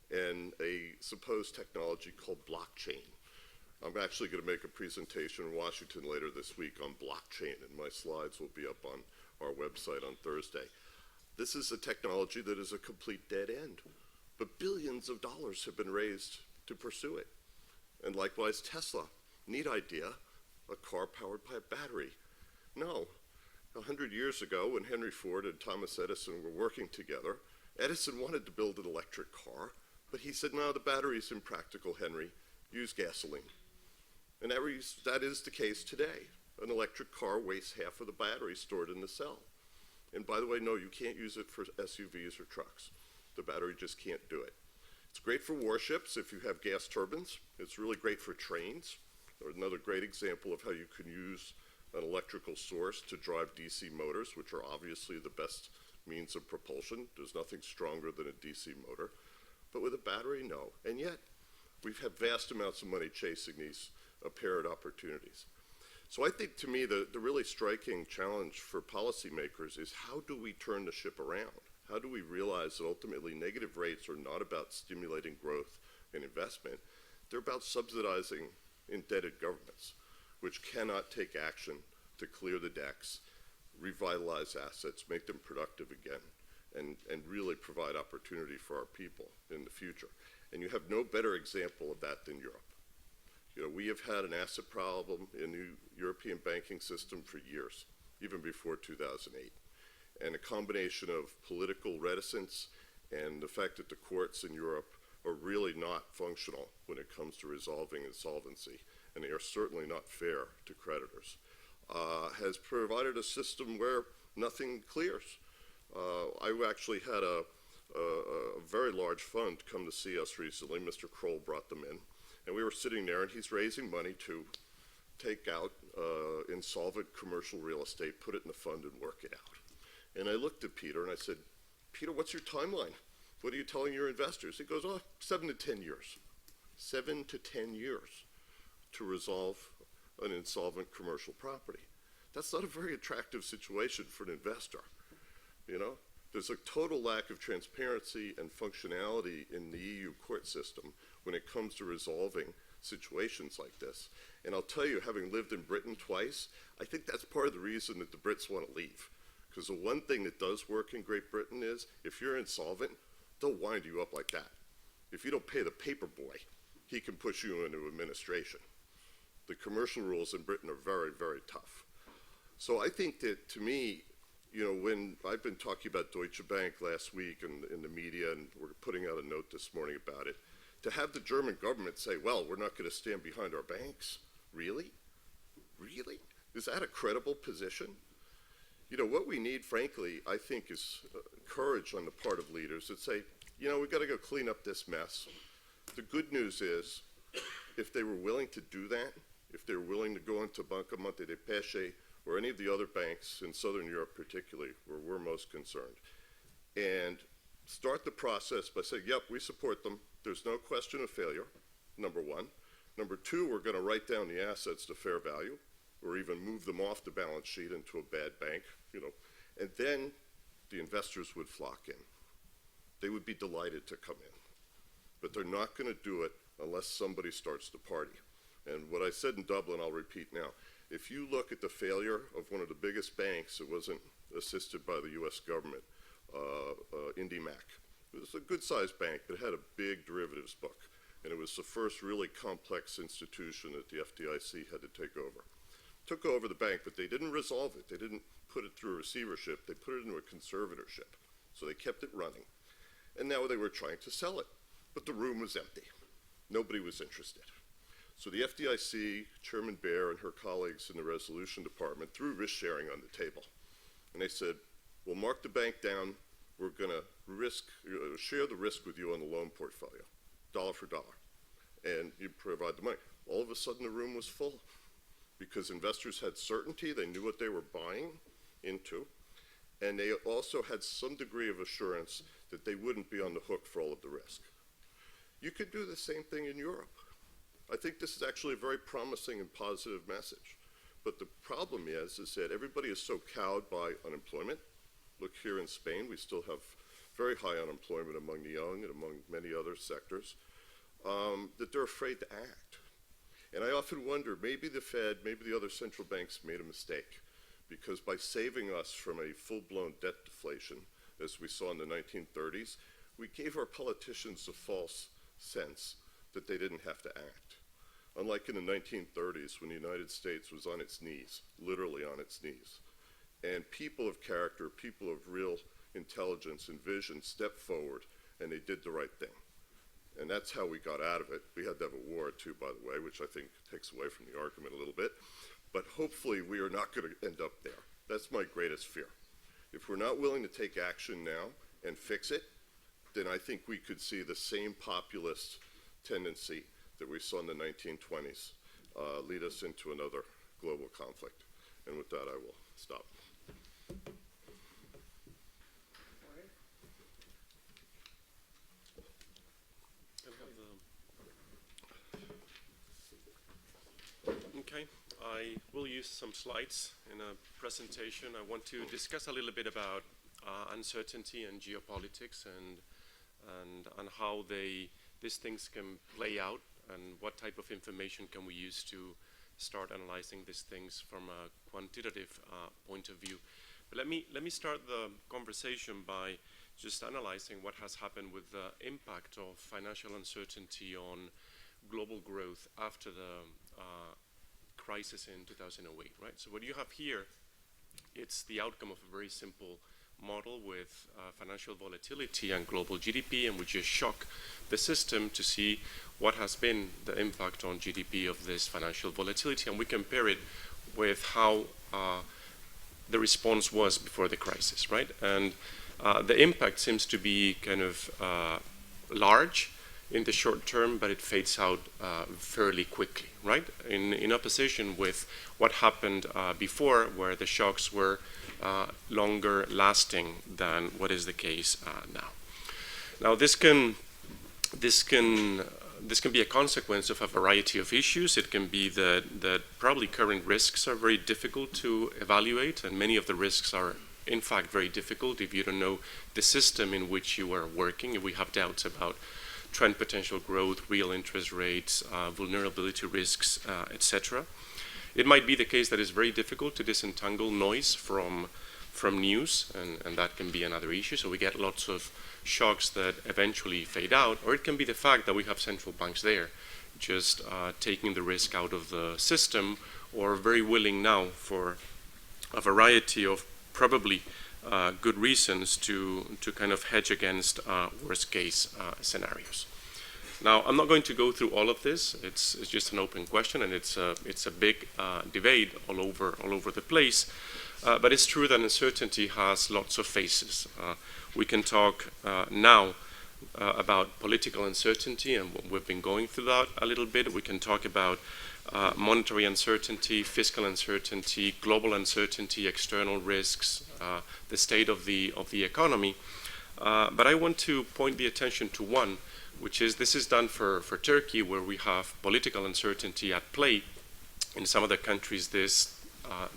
E: and a supposed technology called blockchain. I'm actually going to make a presentation in Washington later this week on blockchain, and my slides will be up on our website on Thursday. This is a technology that is a complete dead end, but billions of dollars have been raised to pursue it. And likewise, Tesla, neat idea, a car powered by a battery. No, 100 years ago when Henry Ford and Thomas Edison were working together, Edison wanted to build an electric car, but he said, no, the battery's impractical, Henry, use gasoline. And that is the case today. An electric car wastes half of the battery stored in the cell. And by the way, no, you can't use it for SUVs or trucks. The battery just can't do it. It's great for warships if you have gas turbines. It's really great for trains. Another great example of how you can use an electrical source to drive DC motors, which are obviously the best means of propulsion. There's nothing stronger than a DC motor. But with a battery, no. And yet, we've had vast amounts of money chasing these apparent opportunities. So I think, to me, the really striking challenge for policymakers is how do we turn the ship around? How do we realize that ultimately negative rates are not about stimulating growth and investment? They're about subsidizing indebted governments, which cannot take action to clear the decks, revitalize assets, make them productive again, and really provide opportunity for our people in the future. And you have no better example of that than Europe. We have had an asset problem in the European banking system for years, even before 2008. And a combination of political reticence and the fact that the courts in Europe are really not functional when it comes to resolving insolvency, and they are certainly not fair to creditors, has provided a system where nothing clears. I actually had a very large fund come to see us recently. Mr. Kroll brought them in, and we were sitting there, and he's raising money to take out insolvent commercial real estate, put it in the fund, and work it out. And I looked at Peter, and I said, Peter, what's your timeline? What are you telling your investors? He goes, 7 to 10 years. 7 to 10 years to resolve an insolvent commercial property. That's not a very attractive situation for an investor. There's a total lack of transparency and functionality in the EU court system when it comes to resolving situations like this. And I'll tell you, having lived in Britain twice, I think that's part of the reason that the Brits want to leave, Because the one thing that does work in Great Britain is if you're insolvent, they'll wind you up like that. If you don't pay the paper boy, he can push you into administration. The commercial rules in Britain are very, very tough. So I think that, to me, you know, when I've been talking about Deutsche Bank last week in the media, and we're putting out a note this morning about it, to have the German government say, well, we're not going to stand behind our banks. Really? Really? Is that a credible position? You know, what we need, frankly, I think, is courage on the part of leaders that say, you know, we've got to go clean up this mess. The good news is, if they were willing to do that, if they were willing to go into Banca Monte dei Paschi or any of the other banks in Southern Europe particularly, where we're most concerned, and start the process by saying, yep, we support them. There's no question of failure, number one. Number two, we're going to write down the assets to fair value, or even move them off the balance sheet into a bad bank, you know, and then the investors would flock in. They would be delighted to come in. But they're not going to do it unless somebody starts the party. And what I said in Dublin, I'll repeat now. If you look at the failure of one of the biggest banks that wasn't assisted by the U.S. government, IndyMac, it was a good-sized bank, but it had a big derivatives book. And it was the first really complex institution that the FDIC had to take over. Took over the bank, but they didn't resolve it. They didn't put it through a receivership. They put it into a conservatorship. So they kept it running. And now they were trying to sell it. But the room was empty. Nobody was interested. So the FDIC, Chairman Baer and her colleagues in the resolution department threw risk sharing on the table. And they said, we'll mark the bank down. We're going to share the risk with you on the loan portfolio, dollar for dollar. And you provide the money. All of a sudden the room was full because investors had certainty. They knew what they were buying into. And they also had some degree of assurance that they wouldn't be on the hook for all of the risk. You could do the same thing in Europe. I think this is actually a very promising and positive message. But the problem is that everybody is so cowed by unemployment. Look here in Spain, we still have very high unemployment among the young and among many other sectors, that they're afraid to act. And I often wonder, maybe the Fed, maybe the other central banks made a mistake, because by saving us from a full-blown debt deflation, as we saw in the 1930s, we gave our politicians a false sense that they didn't have to act. Unlike in the 1930s, when the United States was on its knees, literally on its knees, and people of character, people of real intelligence and vision stepped forward, and they did the right thing. And that's how we got out of it. We had to have a war too, by the way, which I think takes away from the argument a little bit. But hopefully we are not going to end up there. That's my greatest fear. If we're not willing to take action now and fix it, then I think we could see the same populist tendency that we saw in the 1920s lead us into another global conflict. And with that, I will stop.
G: Okay, I will use some slides in a presentation. I want to discuss a little bit about uncertainty and geopolitics and how these things can play out and what type of information can we use to start analyzing these things from a quantitative point of view. But let me start the conversation by just analyzing what has happened with the impact of financial uncertainty on global growth after the crisis in 2008, right? So what you have here, it's the outcome of a very simple model with financial volatility and global GDP, and we just shock the system to see what has been the impact on GDP of this financial volatility, and we compare it with how the response was before the crisis, right? And the impact seems to be kind of large in the short term, but it fades out fairly quickly, right? In opposition with what happened before, where the shocks were longer lasting than what is the case now. Now this can be a consequence of a variety of issues. It can be that probably current risks are very difficult to evaluate, and many of the risks are in fact very difficult if you don't know the system in which you are working. If we have doubts about trend potential growth, real interest rates, vulnerability risks, etc. It might be the case that it's very difficult to disentangle noise from from news, and that can be another issue. So we get lots of shocks that eventually fade out, or it can be the fact that we have central banks there just taking the risk out of the system, or very willing now for a variety of probably good reasons to kind of hedge against worst case scenarios. Now, I'm not going to go through all of this. It's just an open question, and it's a big debate all over the place. But it's true that uncertainty has lots of faces. We can talk now about political uncertainty, and we've been going through that a little bit. We can talk about monetary uncertainty, fiscal uncertainty, global uncertainty, external risks, the state of the economy. But I want to point the attention to one, which is this is done for Turkey, where we have political uncertainty at play. In some other countries, this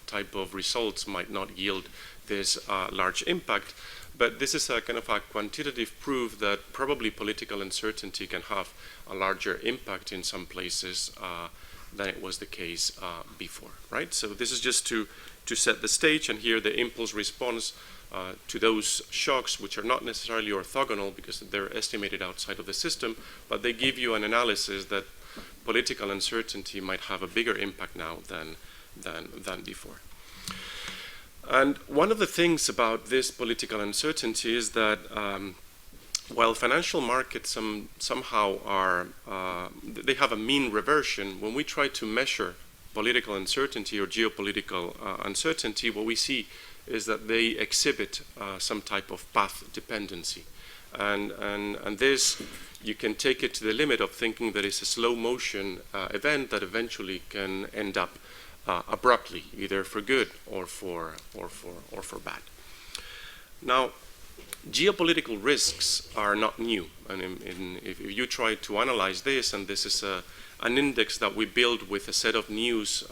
G: type of results might not yield this large impact. But this is a kind of a quantitative proof that probably political uncertainty can have a larger impact in some places than it was the case before, right? So this is just to set the stage, and here the impulse response to those shocks, which are not necessarily orthogonal because they're estimated outside of the system, but they give you an analysis that political uncertainty might have a bigger impact now than before. And one of the things about this political uncertainty is that while financial markets somehow are, they have a mean reversion, when we try to measure political uncertainty or geopolitical uncertainty, what we see is that they exhibit some type of path dependency. And this, you can take it to the limit of thinking that it's a slow motion event that eventually can end up abruptly, either for good or for bad. Now, geopolitical risks are not new. And if you try to analyze this, and this is an index that we build with a set of news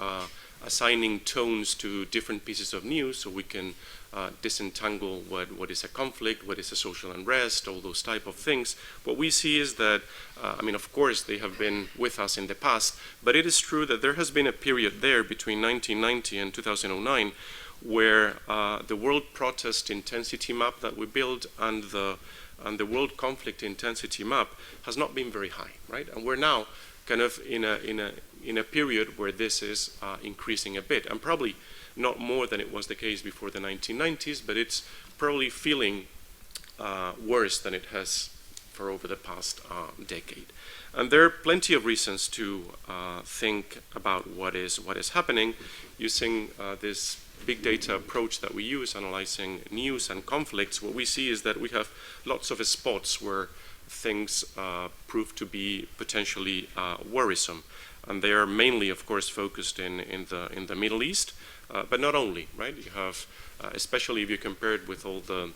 G: assigning tones to different pieces of news, so we can disentangle what is a conflict, what is a social unrest, all those type of things. What we see is that, I mean, of course, they have been with us in the past, but it is true that there has been a period there between 1990 and 2009 where the world protest intensity map that we built and the world conflict intensity map has not been very high, right? And we're now kind of in a period where this is increasing a bit, and probably not more than it was the case before the 1990s, but it's probably feeling worse than it has for over the past decade. And there are plenty of reasons to think about what is happening using this big data approach that we use, analyzing news and conflicts. What we see is that we have lots of spots where things prove to be potentially worrisome. And they are mainly, of course, focused in the Middle East, but not only, right? You have, especially if you compare it with all the,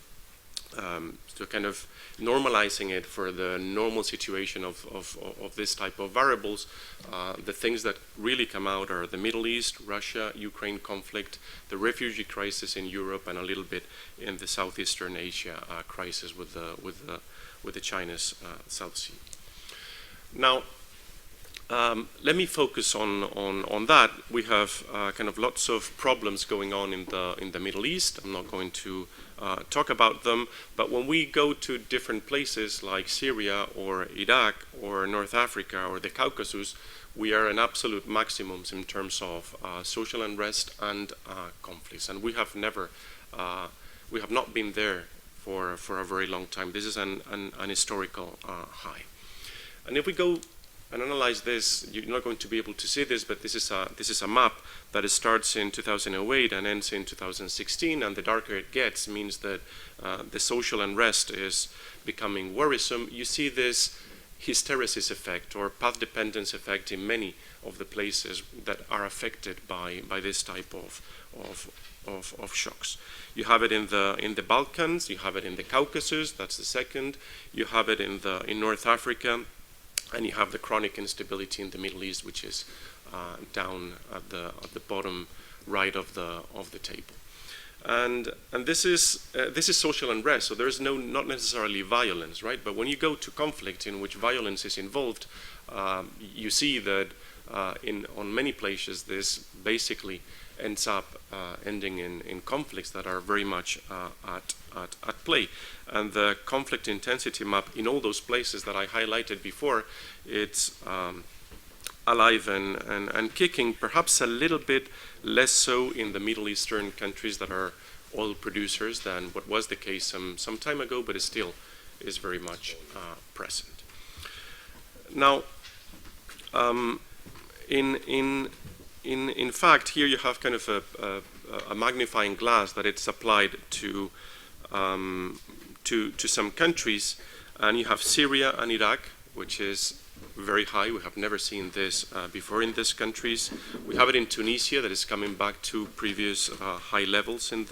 G: so kind of normalizing it for the normal situation of this type of variables, the things that really come out are the Middle East, Russia, Ukraine conflict, the refugee crisis in Europe, and a little bit in the Southeastern Asia crisis with the China's South Sea. Now, let me focus on that. We have kind of lots of problems going on in the Middle East. I'm not going to talk about them, but when we go to different places like Syria or Iraq or North Africa or the Caucasus, we are in absolute maximums in terms of social unrest and conflicts, and we have not been there for a very long time. This is an historical high. And if we go and analyze this, you're not going to be able to see this, but this is a map that starts in 2008 and ends in 2016, and the darker it gets means that the social unrest is becoming worrisome. You see this hysteresis effect or path dependence effect in many of the places that are affected by this type of shocks. You have it in the Balkans, you have it in the Caucasus, that's the second, you have it in North Africa, and you have the chronic instability in the Middle East, which is down at the bottom right of the table. And this is social unrest. So there is not necessarily violence, right? But when you go to conflict in which violence is involved, you see that on many places this basically ends up ending in conflicts that are very much at play. And the conflict intensity map in all those places that I highlighted before, it's alive and kicking, perhaps a little bit less so in the Middle Eastern countries that are oil producers than what was the case some time ago, but it still is very much present. Now, in fact, here you have kind of a magnifying glass that it's applied to some countries, and you have Syria and Iraq, which is very high. We have never seen this before in these countries. We have it in Tunisia, that is coming back to previous high levels in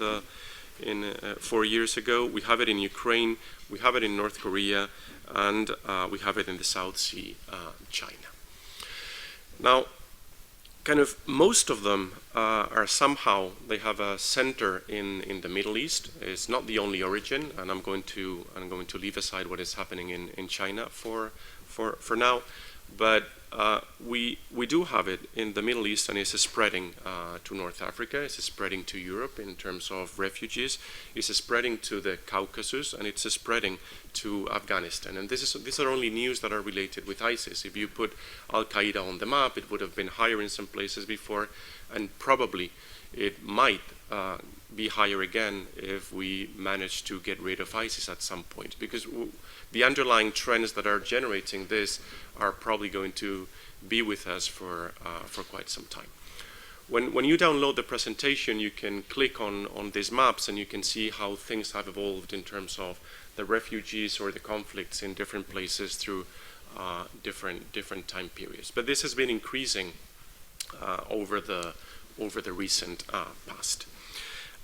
G: 4 years ago. We have it in Ukraine. We have it in North Korea, and we have it in the South Sea, China. Now, kind of most of them are somehow, they have a center in the Middle East. It's not the only origin, and I'm going to leave aside what is happening in China for now. But we do have it in the Middle East, and it's spreading to North Africa. It's spreading to Europe in terms of refugees. It's spreading to the Caucasus, and it's spreading to Afghanistan. And these are only news that are related with ISIS. If you put Al-Qaeda on the map, it would have been higher in some places before, and probably it might be higher again if we manage to get rid of ISIS at some point, because the underlying trends that are generating this are probably going to be with us for quite some time. When you download the presentation, you can click on these maps and you can see how things have evolved in terms of the refugees or the conflicts in different places through different time periods. But this has been increasing over the recent past.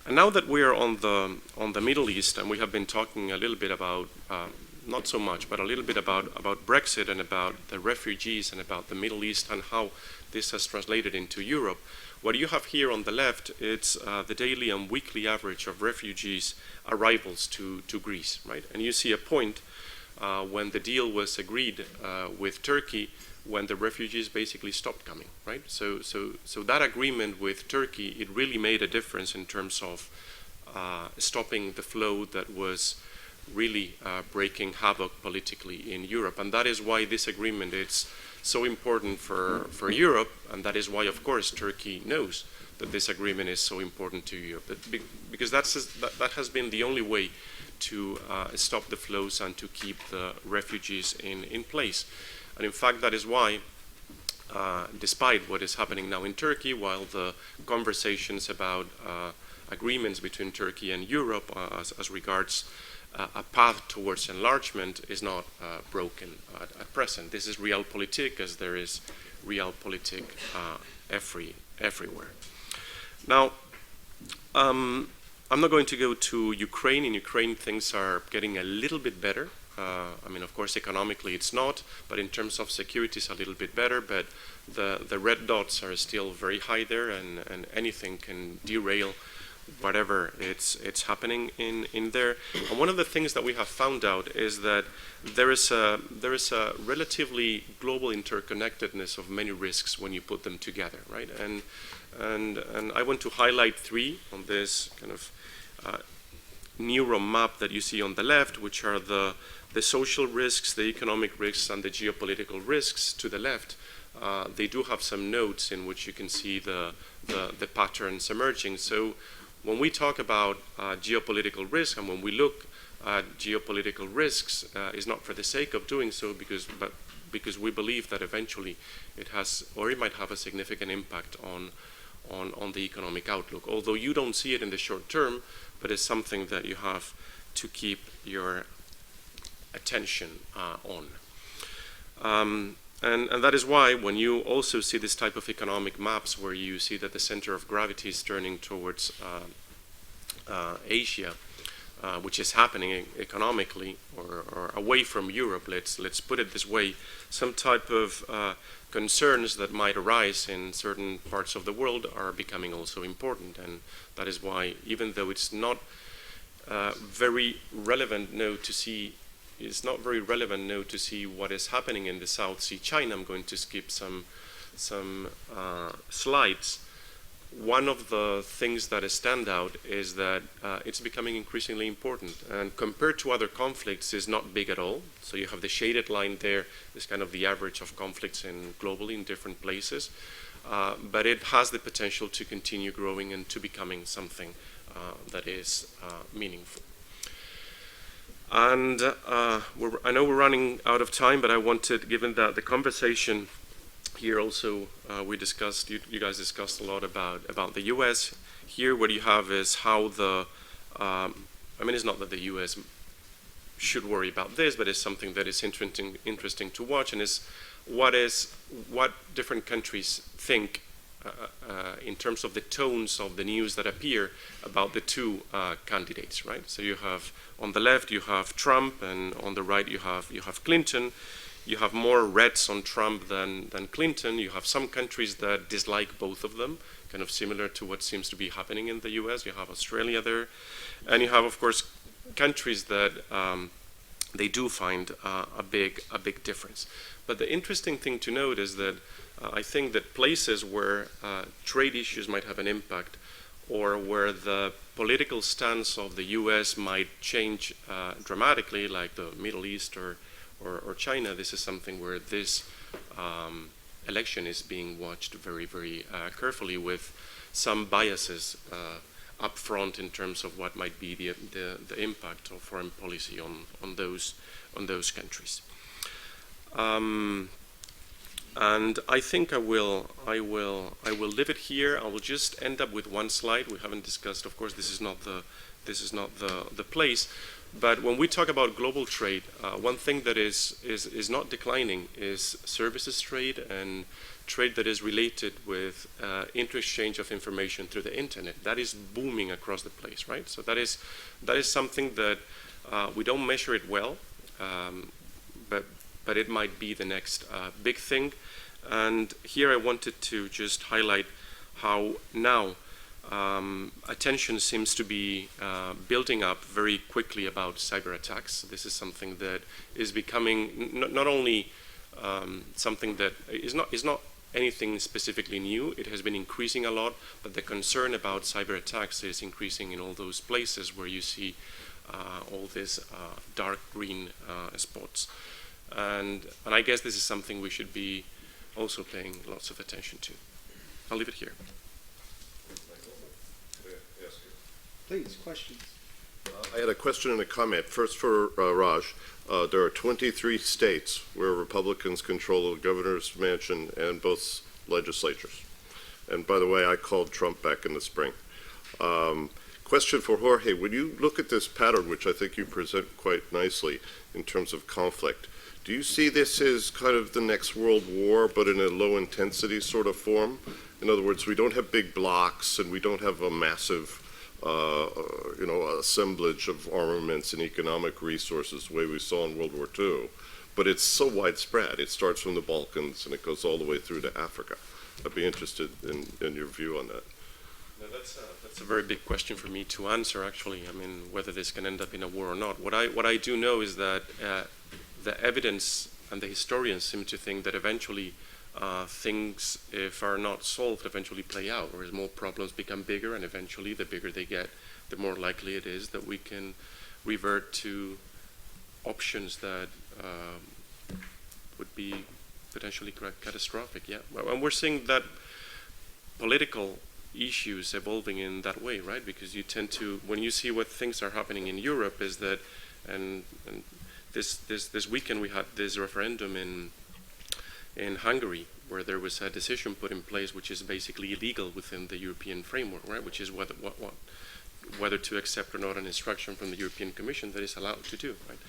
G: And now that we're on the Middle East, and we have been talking a little bit about not so much, but a little bit about Brexit and about the refugees and about the Middle East and how this has translated into Europe. What you have here on the left, it's the daily and weekly average of refugees arrivals to Greece, right? And you see a point when the deal was agreed with Turkey, when the refugees basically stopped coming, right? So that agreement with Turkey, it really made a difference in terms of stopping the flow that was really breaking havoc politically in Europe. And that is why this agreement is so important for Europe, and that is why, of course, Turkey knows that this agreement is so important to Europe, because that has been the only way to stop the flows and to keep the refugees in place. And in fact, that is why, despite what is happening now in Turkey, while the conversations about agreements between Turkey and Europe as regards a path towards enlargement is not broken at present. This is realpolitik, as there is realpolitik everywhere. Now, I'm not going to go to Ukraine. In Ukraine, things are getting a little bit better. I mean, of course, economically it's not, but in terms of security it's a little bit better. But the red dots are still very high there, and anything can derail whatever it's happening in there. And one of the things that we have found out is that there is a relatively global interconnectedness of many risks when you put them together, right? And I want to highlight three on this kind of neuro map that you see on the left, which are the social risks, the economic risks, and the geopolitical risks to the left. They do have some nodes in which you can see the patterns emerging. So when we talk about geopolitical risk, and when we look at geopolitical risks, is not for the sake of doing so, but because we believe that eventually it has, or it might have, a significant impact on the economic outlook. Although you don't see it in the short term, but it's something that you have to keep your attention on. And that is why when you also see this type of economic maps where you see that the center of gravity is turning towards Asia, which is happening economically, or away from Europe, let's put it this way, some type of concerns that might arise in certain parts of the world are becoming also important. And that is why, even though it's not very relevant now to see what is happening in the South Sea China, I'm going to skip some slides. one of the things that stand out is that it's becoming increasingly important, and compared to other conflicts is not big at all. So you have the shaded line there is kind of the average of conflicts globally in different places, but it has the potential to continue growing and to becoming something that is meaningful. And I know we're running out of time, but I wanted, given that the conversation here also, we discussed, you guys discussed a lot about the U.S. Here what you have is how I mean, it's not that the U.S. should worry about this, but it's something that is interesting to watch, and is what different countries think in terms of the tones of the news that appear about the two candidates, right? So you have, on the left, you have Trump, and on the right, you have Clinton. You have more Reds on Trump than Clinton. You have some countries that dislike both of them, kind of similar to what seems to be happening in the US. You have Australia there. And you have, of course, countries that they do find a big difference. But the interesting thing to note is that I think that places where trade issues might have an impact, or where the political stance of the US might change dramatically, like the Middle East or China, this is something where this election is being watched very carefully, with some biases up front in terms of what might be the impact of foreign policy on those countries. And I think I will leave it here. I will just end up with one slide. We haven't discussed, of course, this is not the place. But when we talk about global trade, one thing that is not declining is services trade, and trade that is related with interchange of information through the internet. That is booming across the place, right? So that is something that we don't measure it well, but it might be the next big thing. And here I wanted to just highlight how now attention seems to be building up very quickly about cyber attacks. This is something that is becoming not only something that is not anything specifically new. It has been increasing a lot, but the concern about cyber attacks is increasing in all those places where you see all these dark green spots. And I guess this is something we should be also paying lots of attention to. I'll leave it here.
A: Please, questions.
E: I had a question and a comment. First for Raj. There are 23 states where Republicans control the governor's mansion and both legislatures. And by the way, I called Trump back in the spring. Question for Jorge. When you look at this pattern, which I think you present quite nicely in terms of conflict, do you see this as kind of the next world war, but in a low intensity sort of form? In other words, we don't have big blocks, and we don't have a massive assemblage of armaments and economic resources the way we saw in World War II. But it's so widespread. It starts from the Balkans and it goes all the way through to Africa. I'd be interested in your view on that.
G: No, that's a very big question for me to answer, actually. I mean, whether this can end up in a war or not. What I do know is that the evidence and the historians seem to think that eventually things, if are not solved, eventually play out, or as more problems become bigger, and eventually the bigger they get, the more likely it is that we can revert to options that would be potentially catastrophic. Yeah, and we're seeing that political issues evolving in that way, right? Because you tend to, when you see what things are happening in Europe, is that, and this weekend we had this referendum in Hungary, where there was a decision put in place which is basically illegal within the European framework, right? Which is whether to accept or not an instruction from the European Commission that is allowed to do, right?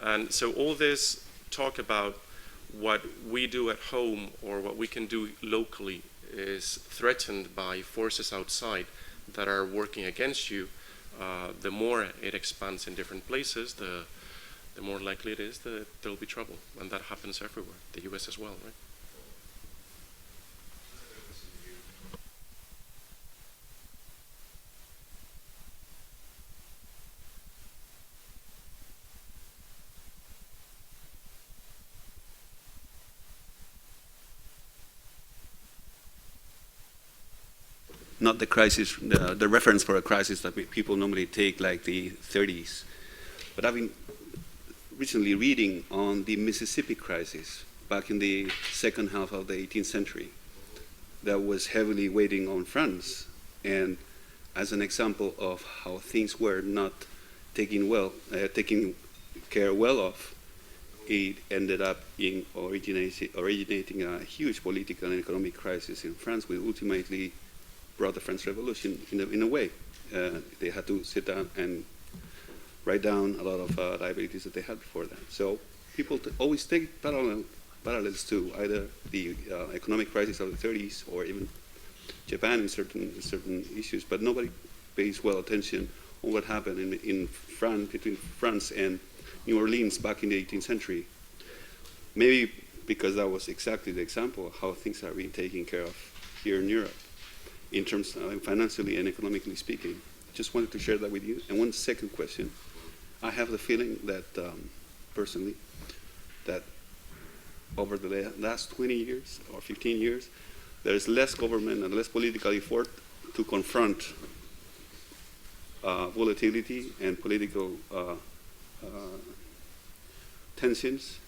G: And so all this talk about what we do at home or what we can do locally is threatened by forces outside that are working against you. The more it expands in different places, the more likely it is that there will be trouble, and that happens everywhere, the US as well, right?
H: not the crisis, the reference for a crisis that people normally take, like the 30s. But I've been recently reading on the Mississippi crisis back in the second half of the 18th century that was heavily weighing on France. And as an example of how things were not taken care well of, it ended up in originating a huge political and economic crisis in France, which ultimately brought the French Revolution in a way. They had to sit down and write down a lot of liabilities that they had before that. So people always take parallels to either the economic crisis of the 30s or even Japan in certain issues, but nobody pays well attention on what happened in France, between France and New Orleans back in the 18th century. Maybe because that was exactly the example of how things are being taken care of here in Europe, in terms of financially and economically speaking. Just wanted to share that with you. And one second question. I have the feeling that, personally, that over the last 20 years or 15 years, there's less government and less political effort to confront volatility and political tensions,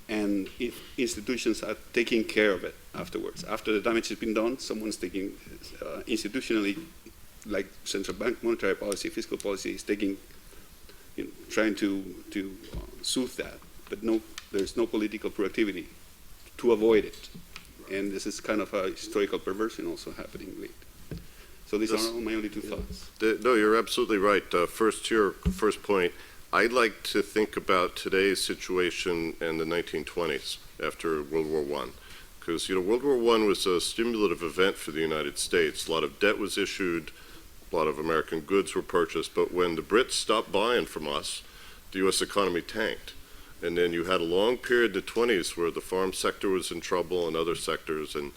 H: and if institutions are taking care of it afterwards. After the damage has been done, someone's taking, institutionally, like central bank monetary policy, fiscal policy, is taking, trying to soothe that, but there's no political proactivity to avoid it. And this is kind of a historical perversion also happening lately. So these are my only two thoughts.
E: No, you're absolutely right. First, to your first point, I'd like to think about today's situation in the 1920s after World War I. Because, World War I was a stimulative event for the United States. A lot of debt was issued, a lot of American goods were purchased, but when the Brits stopped buying from us, the U.S. economy tanked. And then you had a long period in the 20s where the farm sector was in trouble and other sectors, and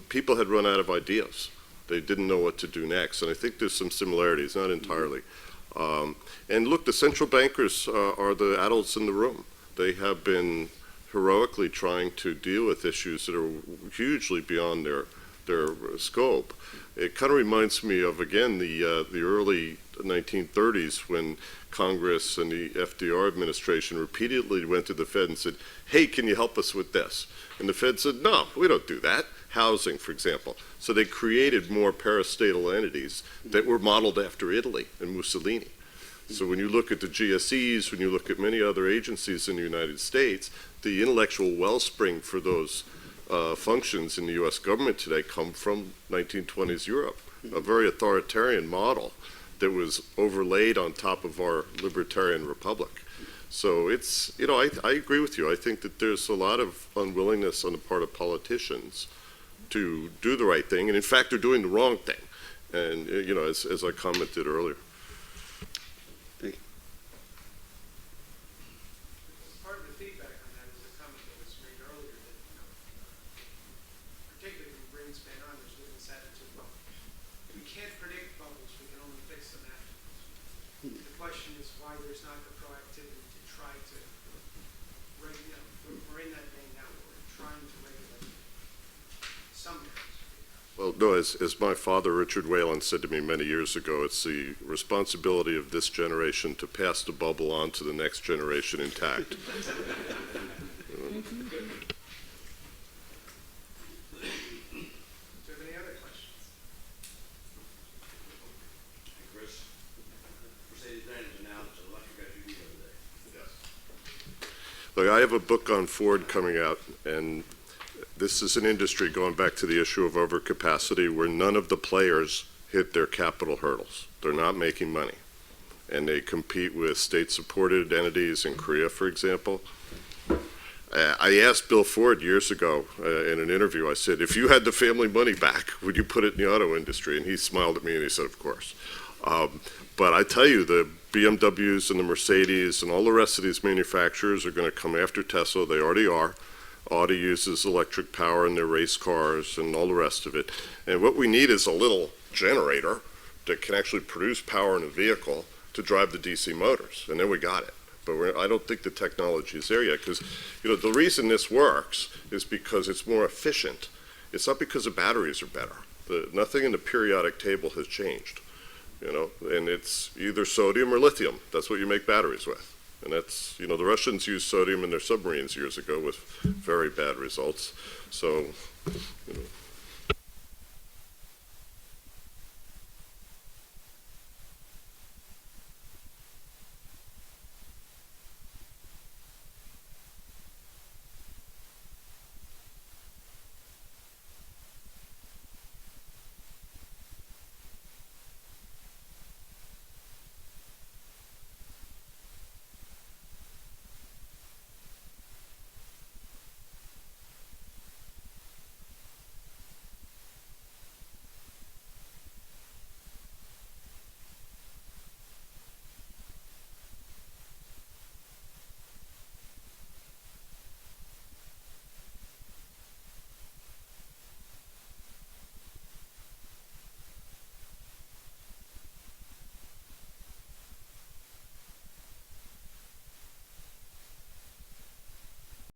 E: people had run out of ideas. They didn't know what to do next, and I think there's some similarities, not entirely. And look, the central bankers are the adults in the room. They have been heroically trying to deal with issues that are hugely beyond their scope. It kind of reminds me of, again, the early 1930s when Congress and the FDR administration repeatedly went to the Fed and said, hey, can you help us with this? And the Fed said, no, we don't do that. Housing, for example. So they created more parastatal entities that were modeled after Italy and Mussolini. So when you look at the GSEs, when you look at many other agencies in the United States, the intellectual wellspring for those functions in the U.S. government today come from 1920s Europe, a very authoritarian model that was overlaid on top of our libertarian republic. So it's, I agree with you. I think that there's a lot of unwillingness on the part of politicians to do the right thing, and in fact, they're doing the wrong thing. And, as I commented earlier.
H: Thank you.
A: Part of the feedback on that is a comment that was made earlier that, particularly when rains been on, there's been this attitude, well, we can't predict bubbles, we can only fix them afterwards. The question is why there's not the proactivity to try to regulate, we're in that vein now, we're trying to regulate some areas.
E: Well, no, as my father, Richard Whalen, said to me many years ago, it's the responsibility of this generation to pass the bubble on to the next generation intact.
A: Do you have any other questions?
I: Chris, Mercedes-Benz announced an electric SUV the other day.
E: Look, I have a book on Ford coming out, and this is an industry, going back to the issue of overcapacity, where none of the players hit their capital hurdles. They're not making money. And they compete with state-supported entities in Korea, for example. I asked Bill Ford years ago in an interview, I said, if you had the family money back, would you put it in the auto industry? And he smiled at me and he said, of course. But I tell you, the BMWs and the Mercedes and all the rest of these manufacturers are going to come after Tesla. They already are. Audi uses electric power in their race cars and all the rest of it. And what we need is a little generator that can actually produce power in a vehicle to drive the DC motors. And then we got it. But I don't think the technology is there yet, because the reason this works is because it's more efficient. It's not because the batteries are better. Nothing in the periodic table has changed, you know, and it's either sodium or lithium. That's what you make batteries with. And that's, you know, the Russians used sodium in their submarines years ago with very bad results. So, you know,